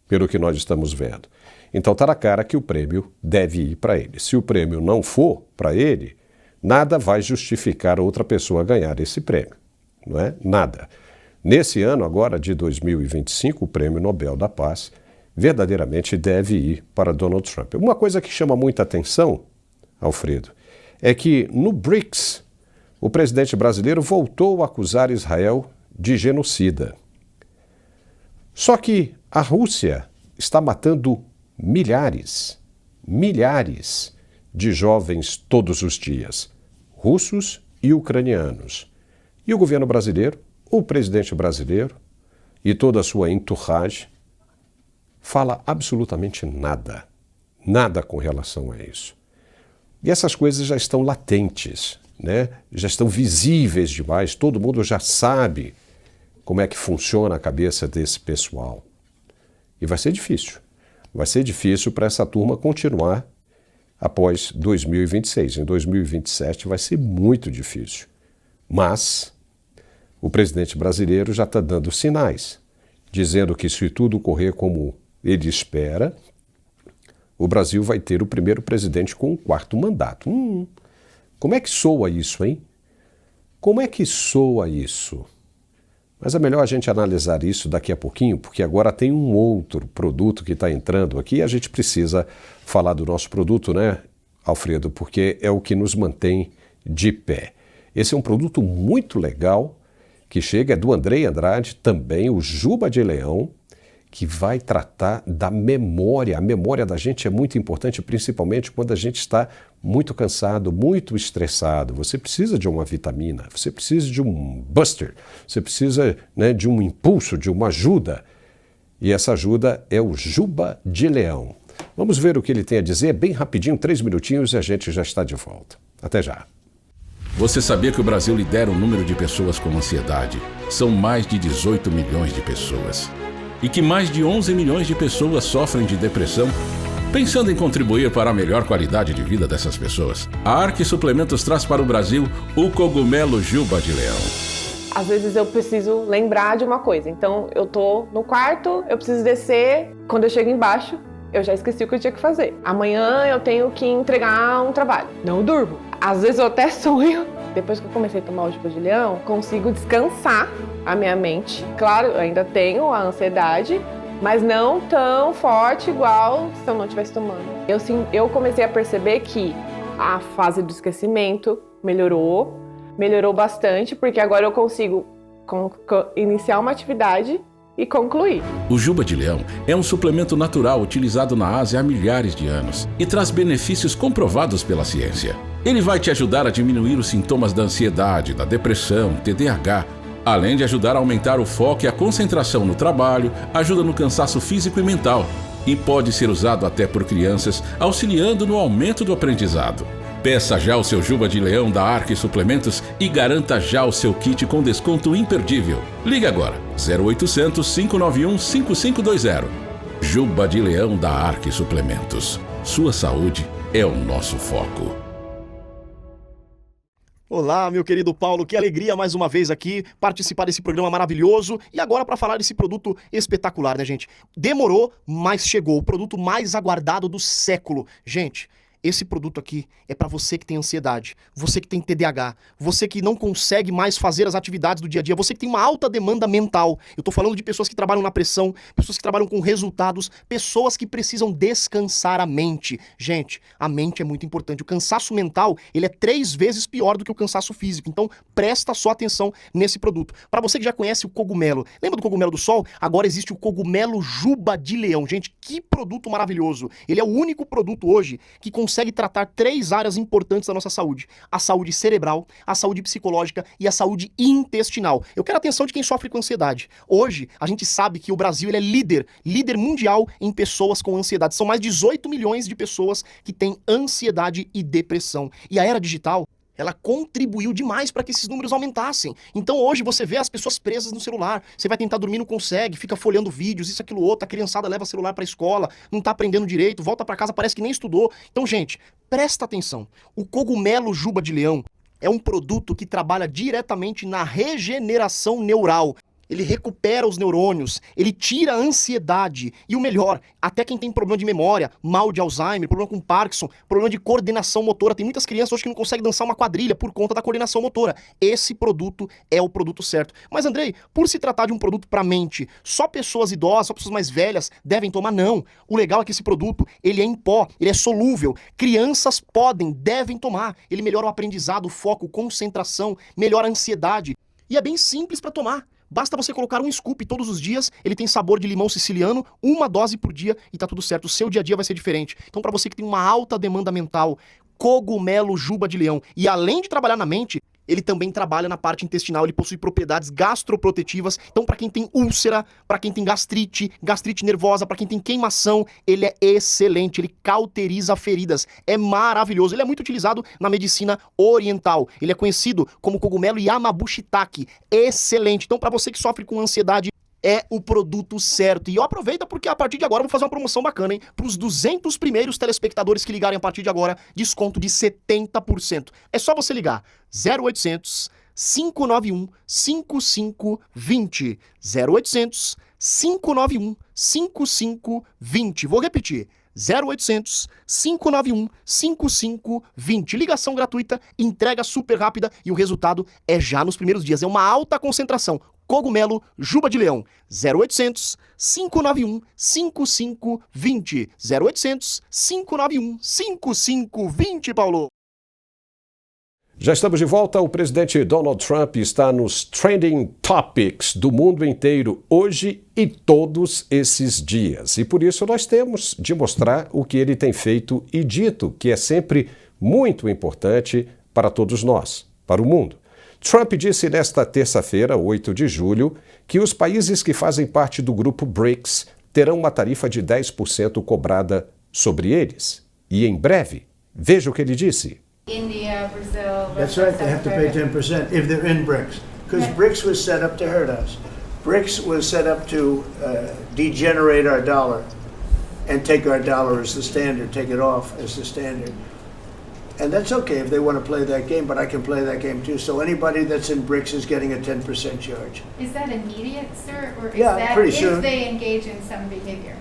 Speaker 1: pelo que nós estamos vendo. Então está na cara que o prêmio deve ir para ele. Se o prêmio não for para ele, nada vai justificar outra pessoa ganhar esse prêmio, não é? Nada. Nesse ano agora de 2025, o Prêmio Nobel da Paz verdadeiramente deve ir para Donald Trump. Uma coisa que chama muita atenção, Alfredo, é que no BRICS, o presidente brasileiro voltou a acusar Israel de genocida. Só que a Rússia está matando milhares de jovens todos os dias, russos e ucranianos. E o governo brasileiro, o presidente brasileiro e toda a sua entourage fala absolutamente nada com relação a isso. E essas coisas já estão latentes, né? Já estão visíveis demais, todo mundo já sabe como é que funciona a cabeça desse pessoal. E vai ser difícil para essa turma continuar após 2026. Em 2027 vai ser muito difícil. Mas o presidente brasileiro já está dando sinais, dizendo que se tudo correr como ele espera, o Brasil vai ter o primeiro presidente com um 4º mandato. Como é que soa isso, hein? Como é que soa isso? Mas é melhor a gente analisar isso daqui a pouquinho, porque agora tem um outro produto que está entrando aqui e a gente precisa falar do nosso produto, né, Alfredo? Porque é o que nos mantém de pé. Esse é um produto muito legal que chega, é do Andrei Andrade, também o Juba de Leão, que vai tratar da memória. A memória da gente é muito importante, principalmente quando a gente está muito cansado, muito estressado. Você precisa de uma vitamina, você precisa de um buster, você precisa, né, de um impulso, de uma ajuda. E essa ajuda é o Juba de Leão. Vamos ver o que ele tem a dizer, bem rapidinho, 3 minutinhos e a gente já está de volta. Até já.
Speaker 8: Você sabia que o Brasil lidera o número de pessoas com ansiedade? São mais de 18 milhões de pessoas. E que mais de 11 milhões de pessoas sofrem de depressão? Pensando em contribuir para a melhor qualidade de vida dessas pessoas, a Arque Suplementos traz para o Brasil o cogumelo Juba de Leão.
Speaker 9: Às vezes eu preciso lembrar de uma coisa, então eu tô no quarto, eu preciso descer, quando eu chego embaixo, eu já esqueci o que eu tinha que fazer. Amanhã eu tenho que entregar um trabalho, não durmo. Às vezes eu até sonho Depois que eu comecei a tomar o Juba de Leão, consigo descansar a minha mente. Claro, eu ainda tenho a ansiedade, mas não tão forte igual se eu não estivesse tomando. Eu comecei a perceber que a fase do esquecimento melhorou bastante, porque agora eu consigo iniciar uma atividade e concluir.
Speaker 8: O Juba de Leão é um suplemento natural utilizado na Ásia há milhares de anos e traz benefícios comprovados pela ciência. Ele vai te ajudar a diminuir os sintomas da ansiedade, da depressão, TDAH, além de ajudar a aumentar o foco e a concentração no trabalho, ajuda no cansaço físico e mental e pode ser usado até por crianças, auxiliando no aumento do aprendizado. Peça já o seu Juba de Leão da Arque Suplementos e garanta já o seu kit com desconto imperdível. Ligue agora, 0800 591 5520. Juba de Leão da Arque Suplementos. Sua saúde é o nosso foco.
Speaker 3: Olá, meu querido Paulo, que alegria mais uma vez aqui participar desse programa maravilhoso e agora para falar desse produto espetacular, né, gente? Demorou, mas chegou, o produto mais aguardado do século. Gente, esse produto aqui é para você que tem ansiedade, você que tem TDAH, você que não consegue mais fazer as atividades do dia a dia, você que tem uma alta demanda mental. Eu tô falando de pessoas que trabalham na pressão, pessoas que trabalham com resultados, pessoas que precisam descansar a mente. Gente, a mente é muito importante. O cansaço mental, ele é 3 vezes pior do que o cansaço físico. Então, presta só atenção nesse produto. Para você que já conhece o cogumelo, lembra do cogumelo do sol? Agora existe o cogumelo Juba de Leão. Gente, que produto maravilhoso. Ele é o único produto hoje que consegue tratar 3 áreas importantes da nossa saúde. A saúde cerebral, a saúde psicológica e a saúde intestinal. Eu quero a atenção de quem sofre com ansiedade. Hoje, a gente sabe que o Brasil ele é líder mundial em pessoas com ansiedade. São mais de 18 milhões de pessoas que têm ansiedade e depressão. E a era digital, ela contribuiu demais para que esses números aumentassem. Então hoje você vê as pessoas presas no celular. Você vai tentar dormir, não consegue, fica folhando vídeos, isso, aquilo, outro. A criançada leva o celular para a escola, não tá aprendendo direito, volta para casa, parece que nem estudou. Então, gente, presta atenção. O cogumelo Juba de Leão é um produto que trabalha diretamente na regeneração neural. Ele recupera os neurônios, ele tira a ansiedade e o melhor, até quem tem problema de memória, mal de Alzheimer, problema com Parkinson, problema de coordenação motora. Tem muitas crianças hoje que não conseguem dançar uma quadrilha por conta da coordenação motora. Esse produto é o produto certo. Mas Andrei, por se tratar de um produto para mente, só pessoas idosas, só pessoas mais velhas devem tomar? Não. O legal é que esse produto, ele é em pó, ele é solúvel. Crianças devem tomar. Ele melhora o aprendizado, o foco, concentração, melhora a ansiedade. E é bem simples para tomar. Basta você colocar um scoop todos os dias, ele tem sabor de limão siciliano, 1 dose por dia e tá tudo certo. O seu dia a dia vai ser diferente. Então, para você que tem uma alta demanda mental, cogumelo Juba de Leão. E além de trabalhar na mente, ele também trabalha na parte intestinal, ele possui propriedades gastroprotetivas. Então, para quem tem úlcera, para quem tem gastrite nervosa, para quem tem queimação, ele é excelente, ele cauteriza feridas, é maravilhoso. Ele é muito utilizado na medicina oriental. Ele é conhecido como cogumelo Yamabushitake, excelente. Então, para você que sofre com ansiedade, é o produto certo. E aproveita porque a partir de agora eu vou fazer uma promoção bacana, hein? Para os 200 primeiros telespectadores que ligarem a partir de agora, desconto de 70%. É só você ligar 0800 591 5520. 0800 591 5520. Vou repetir. 0800 591 5520. Ligação gratuita, entrega super rápida e o resultado é já nos primeiros dias. É uma alta concentração. Cogumelo Juba de Leão. 0800 591 5520. 0800 591 5520, Paulo.
Speaker 1: Já estamos de volta. O presidente Donald Trump está nos Trending Topics do mundo inteiro hoje e todos esses dias. E por isso nós temos de mostrar o que ele tem feito e dito, que é sempre muito importante para todos nós, para o mundo. Trump disse nesta terça-feira, 8 de julho, que os países que fazem parte do grupo BRICS terão uma tarifa de 10% cobrada sobre eles. E em breve, veja o que ele disse.
Speaker 7: India, Brazil, that's right, they have to pay 10% if they're in BRICS. Because BRICS was set up to hurt us. BRICS was set up to degenerate our dollar and take our dollar as the standard, take it off as the standard. And that's okay if they want to play that game, but I can play that game too. So anybody that's in BRICS is getting a 10% charge.
Speaker 10: Is that immediate, sir? Or is
Speaker 7: Yeah,
Speaker 10: that
Speaker 7: pretty
Speaker 10: if
Speaker 7: soon.
Speaker 10: they engage in some behavior?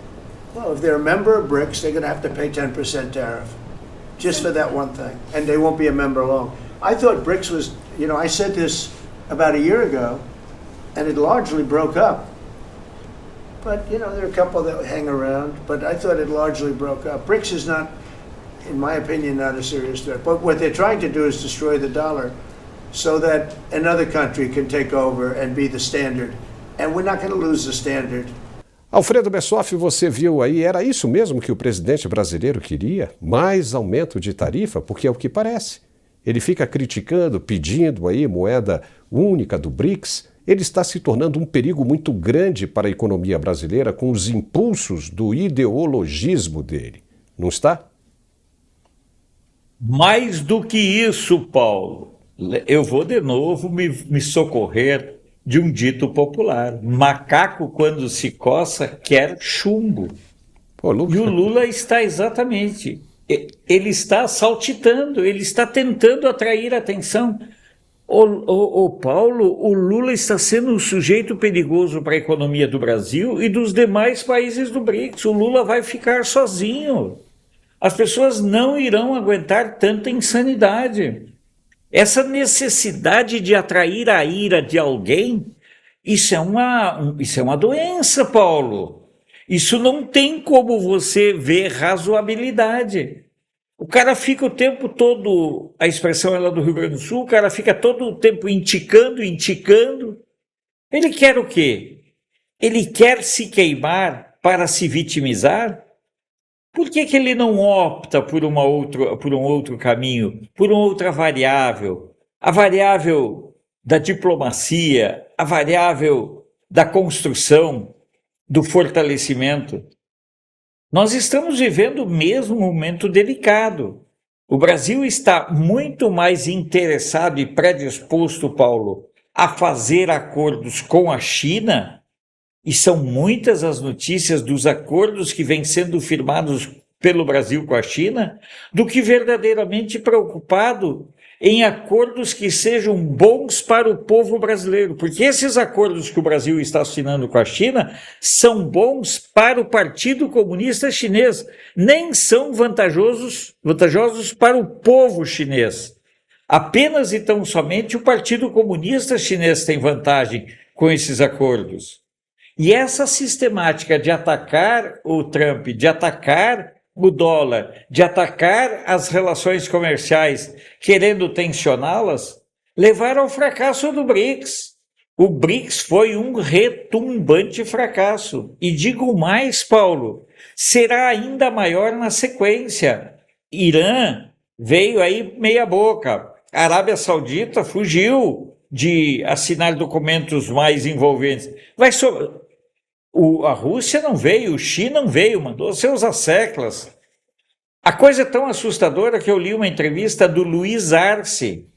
Speaker 7: Well, if they're a member of BRICS, they're going to have to pay 10% tariff just for that one thing. And they won't be a member long. I thought BRICS was, I said this about a year ago, and it largely broke up. But, there are a couple that hang around, but I thought it largely broke up. BRICS is not, in my opinion, not a serious threat. But what they're trying to do is destroy the dollar so that another country can take over and be the standard. And we're not going to lose the standard.
Speaker 1: Alfredo Bessoff, você viu aí, era isso mesmo que o presidente brasileiro queria? Mais aumento de tarifa? Porque é o que parece. Ele fica criticando, pedindo aí moeda única do BRICS. Ele está se tornando um perigo muito grande para a economia brasileira com os impulsos do ideologismo dele. Não está?
Speaker 4: Mais do que isso, Paulo, eu vou de novo me socorrer de um dito popular. Macaco, quando se coça, quer chumbo.
Speaker 1: Pô,
Speaker 4: e o Lula está exatamente... Ele está saltitando, ele está tentando atrair atenção. O Paulo, o Lula está sendo um sujeito perigoso para a economia do Brasil e dos demais países do BRICS. O Lula vai ficar sozinho. As pessoas não irão aguentar tanta insanidade. Essa necessidade de atrair a ira de alguém, isso é uma doença, Paulo. Isso não tem como você ver razoabilidade. O cara fica o tempo todo, a expressão é lá do Rio Grande do Sul, o cara fica todo o tempo inticando. Ele quer o quê? Ele quer se queimar para se vitimizar? Por que ele não opta por um outro caminho, por uma outra variável? A variável da diplomacia, a variável da construção, do fortalecimento. Nós estamos vivendo mesmo um momento delicado. O Brasil está muito mais interessado e predisposto, Paulo, a fazer acordos com a China, e são muitas as notícias dos acordos que vêm sendo firmados pelo Brasil com a China, do que verdadeiramente preocupado em acordos que sejam bons para o povo brasileiro, porque esses acordos que o Brasil está assinando com a China são bons para o Partido Comunista Chinês, nem são vantajosos para o povo chinês. Apenas e tão somente o Partido Comunista Chinês tem vantagem com esses acordos. E essa sistemática de atacar o Trump, de atacar o dólar, de atacar as relações comerciais, querendo tensioná-las, levaram ao fracasso do BRICS. O BRICS foi um retumbante fracasso. E digo mais, Paulo, será ainda maior na sequência. Irã veio aí meia boca. A Arábia Saudita fugiu de assinar documentos mais envolventes. A Rússia não veio, o China não veio, mandou seus asseclas. A coisa é tão assustadora que eu li uma entrevista do Luiz Arce,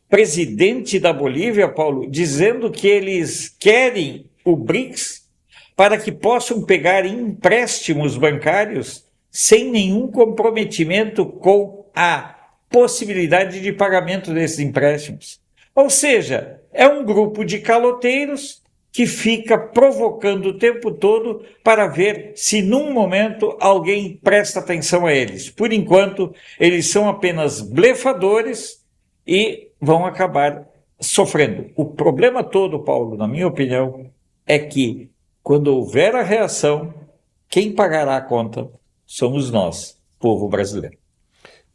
Speaker 4: presidente da Bolívia, Paulo, dizendo que eles querem o BRICS para que possam pegar empréstimos bancários sem nenhum comprometimento com a possibilidade de pagamento desses empréstimos. Ou seja, é um grupo de caloteiros que fica provocando o tempo todo para ver se num momento alguém presta atenção a eles. Por enquanto, eles são apenas blefadores e vão acabar sofrendo. O problema todo, Paulo, na minha opinião, é que quando houver a reação, quem pagará a conta somos nós, povo brasileiro.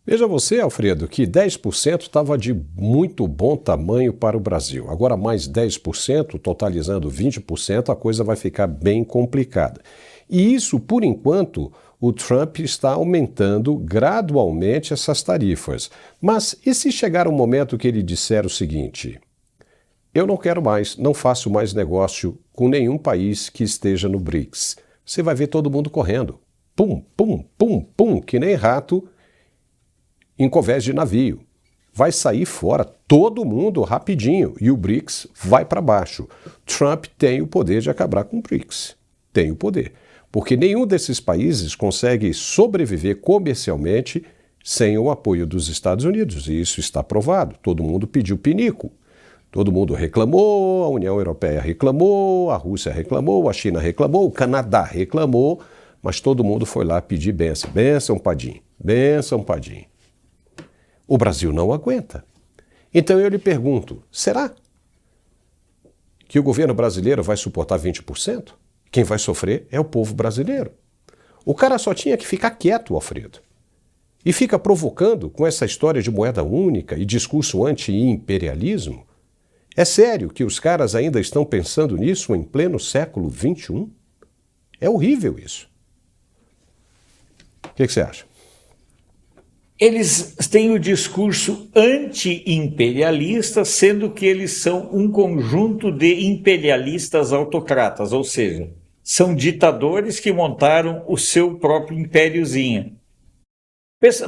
Speaker 1: Veja você, Alfredo, que 10% estava de muito bom tamanho para o Brasil. Agora mais 10%, totalizando 20%, a coisa vai ficar bem complicada. E isso, por enquanto, o Trump está aumentando gradualmente essas tarifas. Mas e se chegar um momento que ele disser o seguinte: eu não quero mais, não faço mais negócio com nenhum país que esteja no BRICS. Você vai ver todo mundo correndo. Pum, pum, pum, pum, que nem rato em covés de navio. Vai sair fora todo mundo rapidinho e o BRICS vai para baixo. Trump tem o poder de acabar com o BRICS. Tem o poder. Porque nenhum desses países consegue sobreviver comercialmente sem o apoio dos Estados Unidos. E isso está provado. Todo mundo pediu pinico. Todo mundo reclamou, a União Europeia reclamou, a Rússia reclamou, a China reclamou, o Canadá reclamou, mas todo mundo foi lá pedir bênção. Bênção, Padim. Bênção, Padim. O Brasil não aguenta. Então eu lhe pergunto, será que o governo brasileiro vai suportar 20%? Quem vai sofrer é o povo brasileiro. O cara só tinha que ficar quieto, Alfredo. E fica provocando com essa história de moeda única e discurso anti-imperialismo. É sério que os caras ainda estão pensando nisso em pleno século XXI? É horrível isso. O que você acha?
Speaker 4: Eles têm o discurso anti-imperialista, sendo que eles são um conjunto de imperialistas autocratas, ou seja, são ditadores que montaram o seu próprio impériozinho.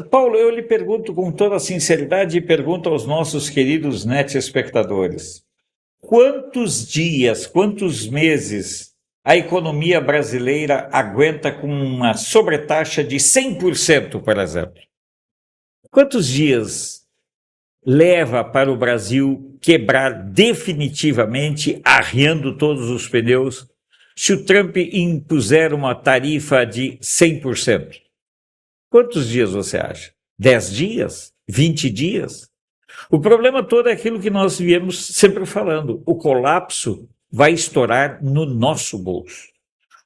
Speaker 4: Paulo, eu lhe pergunto com toda a sinceridade e pergunto aos nossos queridos net-espectadores, quantos dias, quantos meses a economia brasileira aguenta com uma sobretaxa de 100%, por exemplo? Quantos dias leva para o Brasil quebrar definitivamente, arriando todos os pneus, se o Trump impuser uma tarifa de 100%? Quantos dias você acha? 10 dias? 20 dias? O problema todo é aquilo que nós viemos sempre falando. O colapso vai estourar no nosso bolso.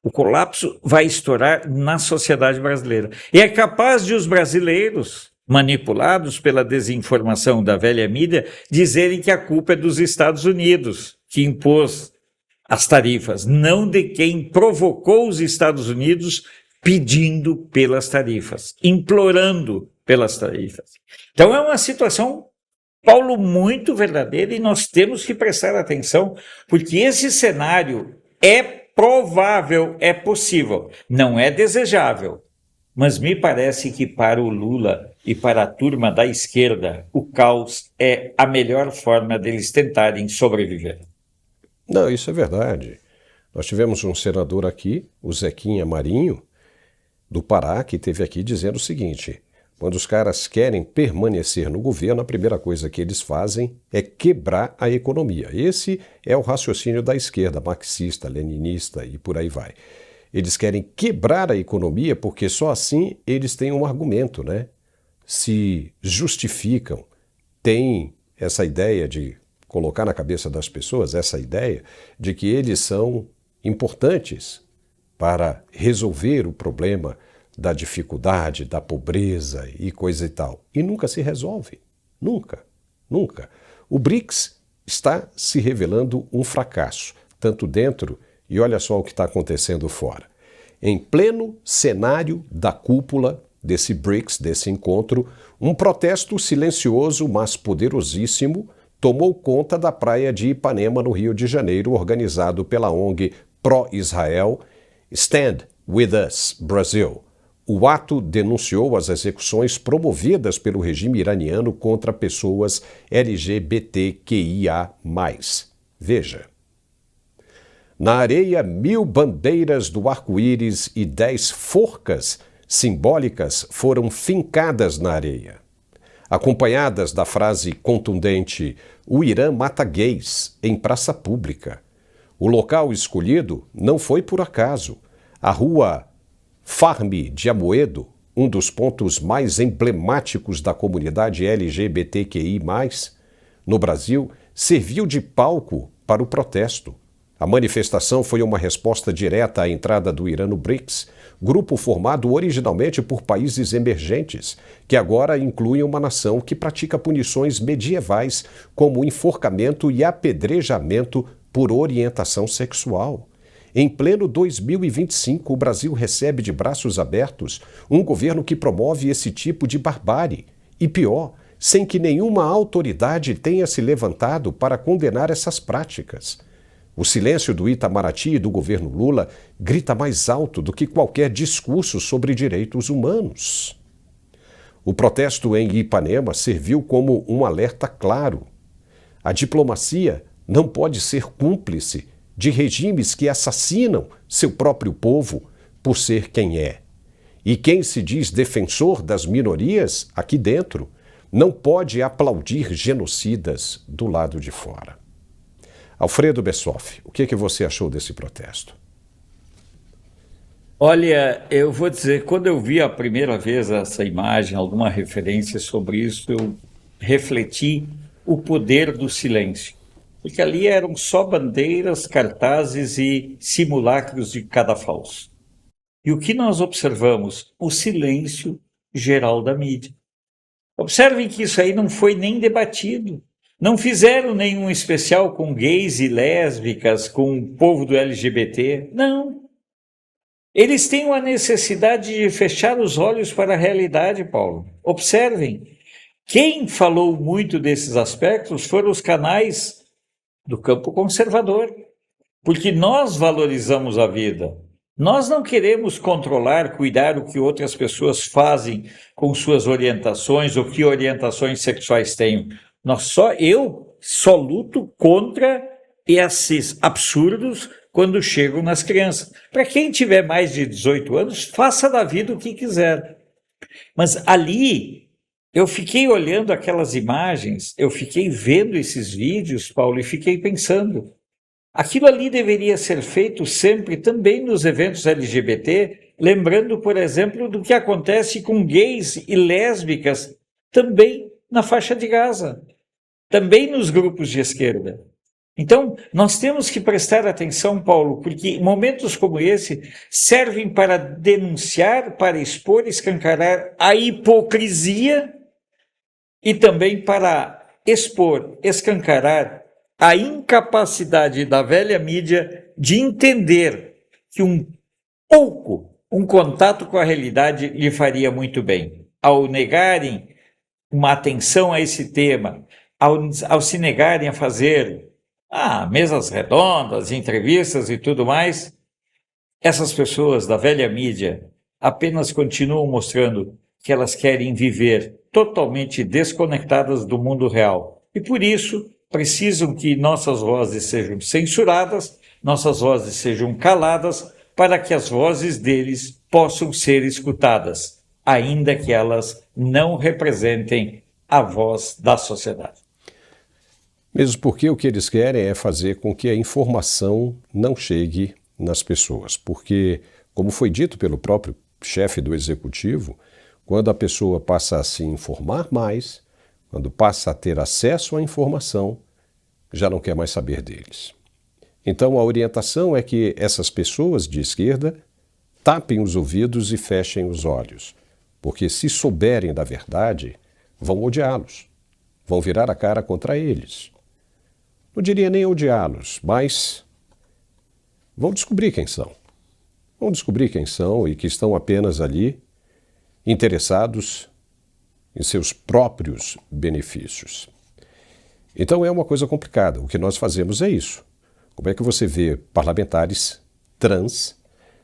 Speaker 4: O colapso vai estourar na sociedade brasileira. E é capaz de os brasileiros, manipulados pela desinformação da velha mídia, dizerem que a culpa é dos Estados Unidos, que impôs as tarifas, não de quem provocou os Estados Unidos pedindo pelas tarifas, implorando pelas tarifas. Então é uma situação, Paulo, muito verdadeira e nós temos que prestar atenção, porque esse cenário é provável, é possível, não é desejável, mas me parece que para o Lula e para a turma da esquerda, o caos é a melhor forma deles tentarem sobreviver.
Speaker 1: Não, isso é verdade. Nós tivemos um senador aqui, o Zequinha Marinho, do Pará, que esteve aqui dizendo o seguinte: quando os caras querem permanecer no governo, a primeira coisa que eles fazem é quebrar a economia. Esse é o raciocínio da esquerda, marxista, leninista e por aí vai. Eles querem quebrar a economia porque só assim eles têm um argumento, né? Se justificam, têm essa ideia de colocar na cabeça das pessoas essa ideia de que eles são importantes para resolver o problema da dificuldade, da pobreza e coisa e tal. E nunca se resolve. Nunca. Nunca. O BRICS está se revelando um fracasso, tanto dentro e olha só o que está acontecendo fora. Em pleno cenário da cúpula desse BRICS, desse encontro, um protesto silencioso, mas poderosíssimo, tomou conta da praia de Ipanema, no Rio de Janeiro, organizado pela ONG pró-Israel Stand With Us Brazil. O ato denunciou as execuções promovidas pelo regime iraniano contra pessoas LGBTQIA+. Veja. Na areia, 1000 bandeiras do arco-íris e 10 forcas simbólicas foram fincadas na areia, acompanhadas da frase contundente "O Irã mata gays" em praça pública. O local escolhido não foi por acaso. A rua Farme de Amoedo, um dos pontos mais emblemáticos da comunidade LGBTQI+, no Brasil, serviu de palco para o protesto. A manifestação foi uma resposta direta à entrada do Irã no BRICS, grupo formado originalmente por países emergentes, que agora incluem uma nação que pratica punições medievais como enforcamento e apedrejamento por orientação sexual. Em pleno 2025, o Brasil recebe de braços abertos um governo que promove esse tipo de barbárie. E pior, sem que nenhuma autoridade tenha se levantado para condenar essas práticas. O silêncio do Itamaraty e do governo Lula grita mais alto do que qualquer discurso sobre direitos humanos. O protesto em Ipanema serviu como um alerta claro. A diplomacia não pode ser cúmplice de regimes que assassinam seu próprio povo por ser quem é. E quem se diz defensor das minorias aqui dentro não pode aplaudir genocidas do lado de fora. Alfredo Bessoff, o que você achou desse protesto?
Speaker 4: Olha, eu vou dizer, quando eu vi a primeira vez essa imagem, alguma referência sobre isso, eu refleti o poder do silêncio. Porque ali eram só bandeiras, cartazes e simulacros de cadafalso. E o que nós observamos? O silêncio geral da mídia. Observem que isso aí não foi nem debatido. Não fizeram nenhum especial com gays e lésbicas, com o povo do LGBT. Não. Eles têm uma necessidade de fechar os olhos para a realidade, Paulo. Observem. Quem falou muito desses aspectos foram os canais do campo conservador. Porque nós valorizamos a vida. Nós não queremos controlar, cuidar o que outras pessoas fazem com suas orientações ou que orientações sexuais têm. Eu só luto contra esses absurdos quando chegam nas crianças. Para quem tiver mais de 18 anos, faça da vida o que quiser. Mas ali, eu fiquei olhando aquelas imagens, eu fiquei vendo esses vídeos, Paulo, e fiquei pensando, aquilo ali deveria ser feito sempre também nos eventos LGBT, lembrando, por exemplo, do que acontece com gays e lésbicas também na faixa de Gaza, também nos grupos de esquerda. Então, nós temos que prestar atenção, Paulo, porque momentos como esse servem para denunciar, para expor, escancarar a hipocrisia e também para expor, escancarar a incapacidade da velha mídia de entender que um contato com a realidade lhe faria muito bem. Ao negarem uma atenção a esse tema, ao se negarem a fazer mesas redondas, entrevistas e tudo mais, essas pessoas da velha mídia apenas continuam mostrando que elas querem viver totalmente desconectadas do mundo real. E por isso precisam que nossas vozes sejam censuradas, nossas vozes sejam caladas, para que as vozes deles possam ser escutadas, ainda que elas não representem a voz da sociedade.
Speaker 1: Mesmo porque o que eles querem é fazer com que a informação não chegue nas pessoas. Porque, como foi dito pelo próprio chefe do executivo, quando a pessoa passa a se informar mais, quando passa a ter acesso à informação, já não quer mais saber deles. Então a orientação é que essas pessoas de esquerda tapem os ouvidos e fechem os olhos, porque se souberem da verdade, vão odiá-los, vão virar a cara contra eles. Não diria nem odiá-los, mas vão descobrir quem são. Vão descobrir quem são e que estão apenas ali interessados em seus próprios benefícios. Então é uma coisa complicada. O que nós fazemos é isso. Como é que você vê parlamentares trans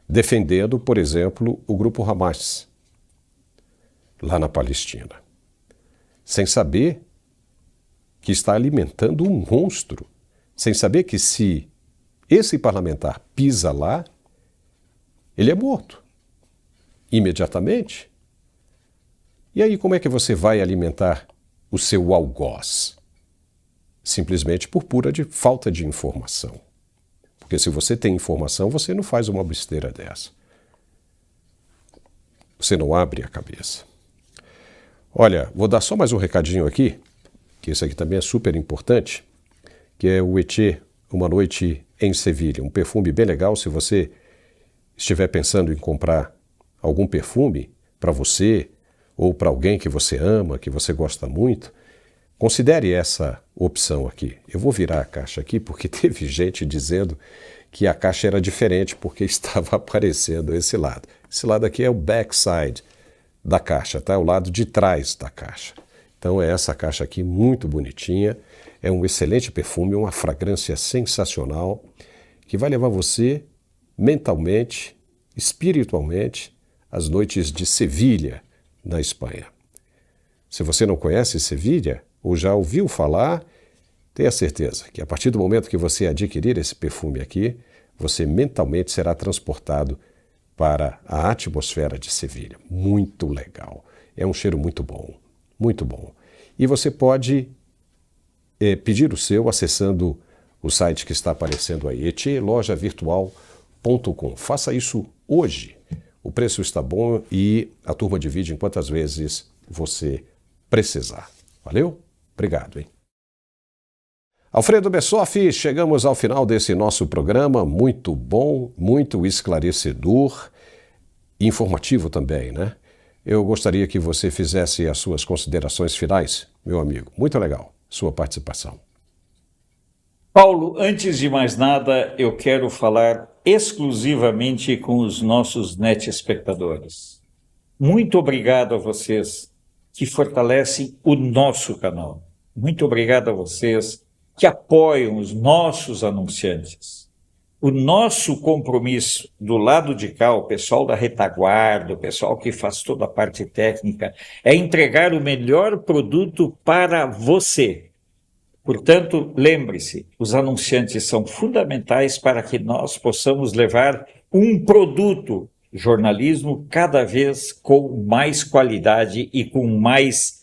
Speaker 1: defendendo, por exemplo, o grupo Hamas lá na Palestina, sem saber que está alimentando um monstro, sem saber que se esse parlamentar pisa lá, ele é morto imediatamente. E aí como é que você vai alimentar o seu algoz? Simplesmente por pura falta de informação. Porque se você tem informação, você não faz uma besteira dessa. Você não abre a cabeça. Olha, vou dar só mais um recadinho aqui, que esse aqui também é super importante, que é o Etché, Uma Noite em Sevilha. Um perfume bem legal. Se você estiver pensando em comprar algum perfume para você ou para alguém que você ama, que você gosta muito, considere essa opção aqui. Eu vou virar a caixa aqui porque teve gente dizendo que a caixa era diferente porque estava aparecendo esse lado. Esse lado aqui é o backside da caixa, tá? O lado de trás da caixa. Então é essa caixa aqui muito bonitinha, é um excelente perfume, uma fragrância sensacional que vai levar você mentalmente, espiritualmente, às noites de Sevilha, na Espanha. Se você não conhece Sevilha ou já ouviu falar, tenha certeza que a partir do momento que você adquirir esse perfume aqui, você mentalmente será transportado para a atmosfera de Sevilha. Muito legal. É um cheiro muito bom. Muito bom. E você pode pedir o seu acessando o site que está aparecendo aí, etchelojavirtual.com. Faça isso hoje. O preço está bom e a turma divide em quantas vezes você precisar. Valeu? Obrigado, hein? Alfredo Bessoff, chegamos ao final desse nosso programa, muito bom, muito esclarecedor, informativo também, né? Eu gostaria que você fizesse as suas considerações finais, meu amigo. Muito legal sua participação.
Speaker 4: Paulo, antes de mais nada, eu quero falar exclusivamente com os nossos NET-espectadores. Muito obrigado a vocês que fortalecem o nosso canal. Muito obrigado a vocês que apoiam os nossos anunciantes. O nosso compromisso do lado de cá, o pessoal da retaguarda, o pessoal que faz toda a parte técnica, é entregar o melhor produto para você. Portanto, lembre-se, os anunciantes são fundamentais para que nós possamos levar um produto, jornalismo, cada vez com mais qualidade e com mais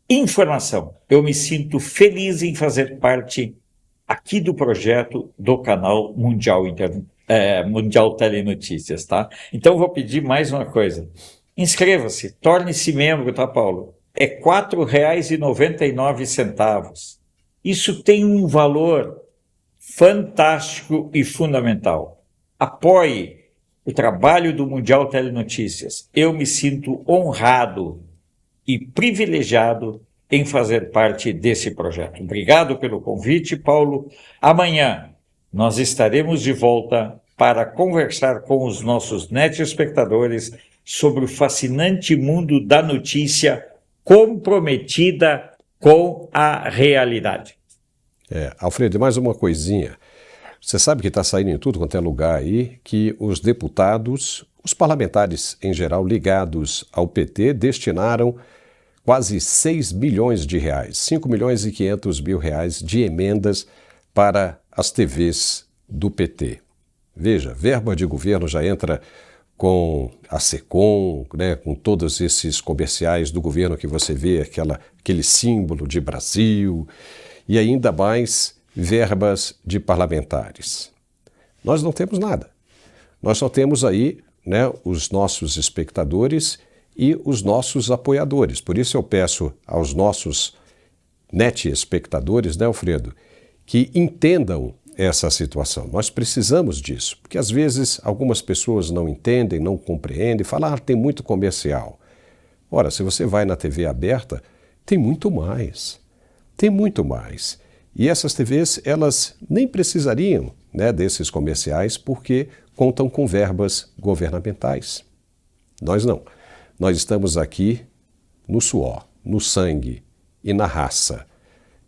Speaker 4: informação. Eu me sinto feliz em fazer parte aqui do projeto do canal Mundial Telenotícias, tá? Então vou pedir mais uma coisa. Inscreva-se, torne-se membro, tá, Paulo? É R$ 4,99. Isso tem um valor fantástico e fundamental. Apoie o trabalho do Mundial Telenotícias. Eu me sinto honrado e privilegiado em fazer parte desse projeto. Obrigado pelo convite, Paulo. Amanhã nós estaremos de volta para conversar com os nossos NET-espectadores sobre o fascinante mundo da notícia comprometida com a realidade.
Speaker 1: Alfredo, mais uma coisinha. Você sabe que está saindo em tudo quanto é lugar aí que os deputados, os parlamentares em geral ligados ao PT, destinaram quase 6 bilhões de reais, 5 milhões e 500 mil reais de emendas para as TVs do PT. Veja, verba de governo já entra com a Secom, né, com todos esses comerciais do governo que você vê, aquele símbolo de Brasil, e ainda mais verbas de parlamentares. Nós não temos nada. Nós só temos aí, né, os nossos espectadores e os nossos apoiadores. Por isso eu peço aos nossos NET-espectadores, né, Alfredo, que entendam essa situação. Nós precisamos disso, porque às vezes algumas pessoas não entendem, não compreendem, falam, tem muito comercial. Ora, se você vai na TV aberta, tem muito mais. Tem muito mais. E essas TVs, elas nem precisariam, né, desses comerciais, porque contam com verbas governamentais. Nós não. Nós estamos aqui no suor, no sangue e na raça,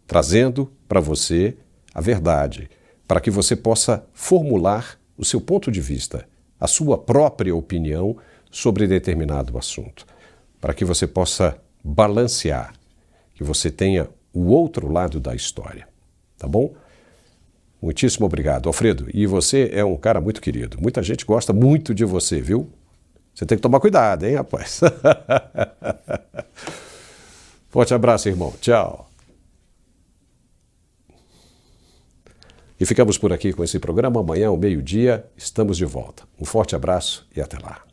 Speaker 1: trazendo para você a verdade, para que você possa formular o seu ponto de vista, a sua própria opinião sobre determinado assunto, para que você possa balancear, que você tenha o outro lado da história, tá bom? Muitíssimo obrigado, Alfredo. E você é um cara muito querido. Muita gente gosta muito de você, viu? Você tem que tomar cuidado, hein, rapaz? Forte abraço, irmão. Tchau. E ficamos por aqui com esse programa. Amanhã, ao meio-dia, estamos de volta. Um forte abraço e até lá.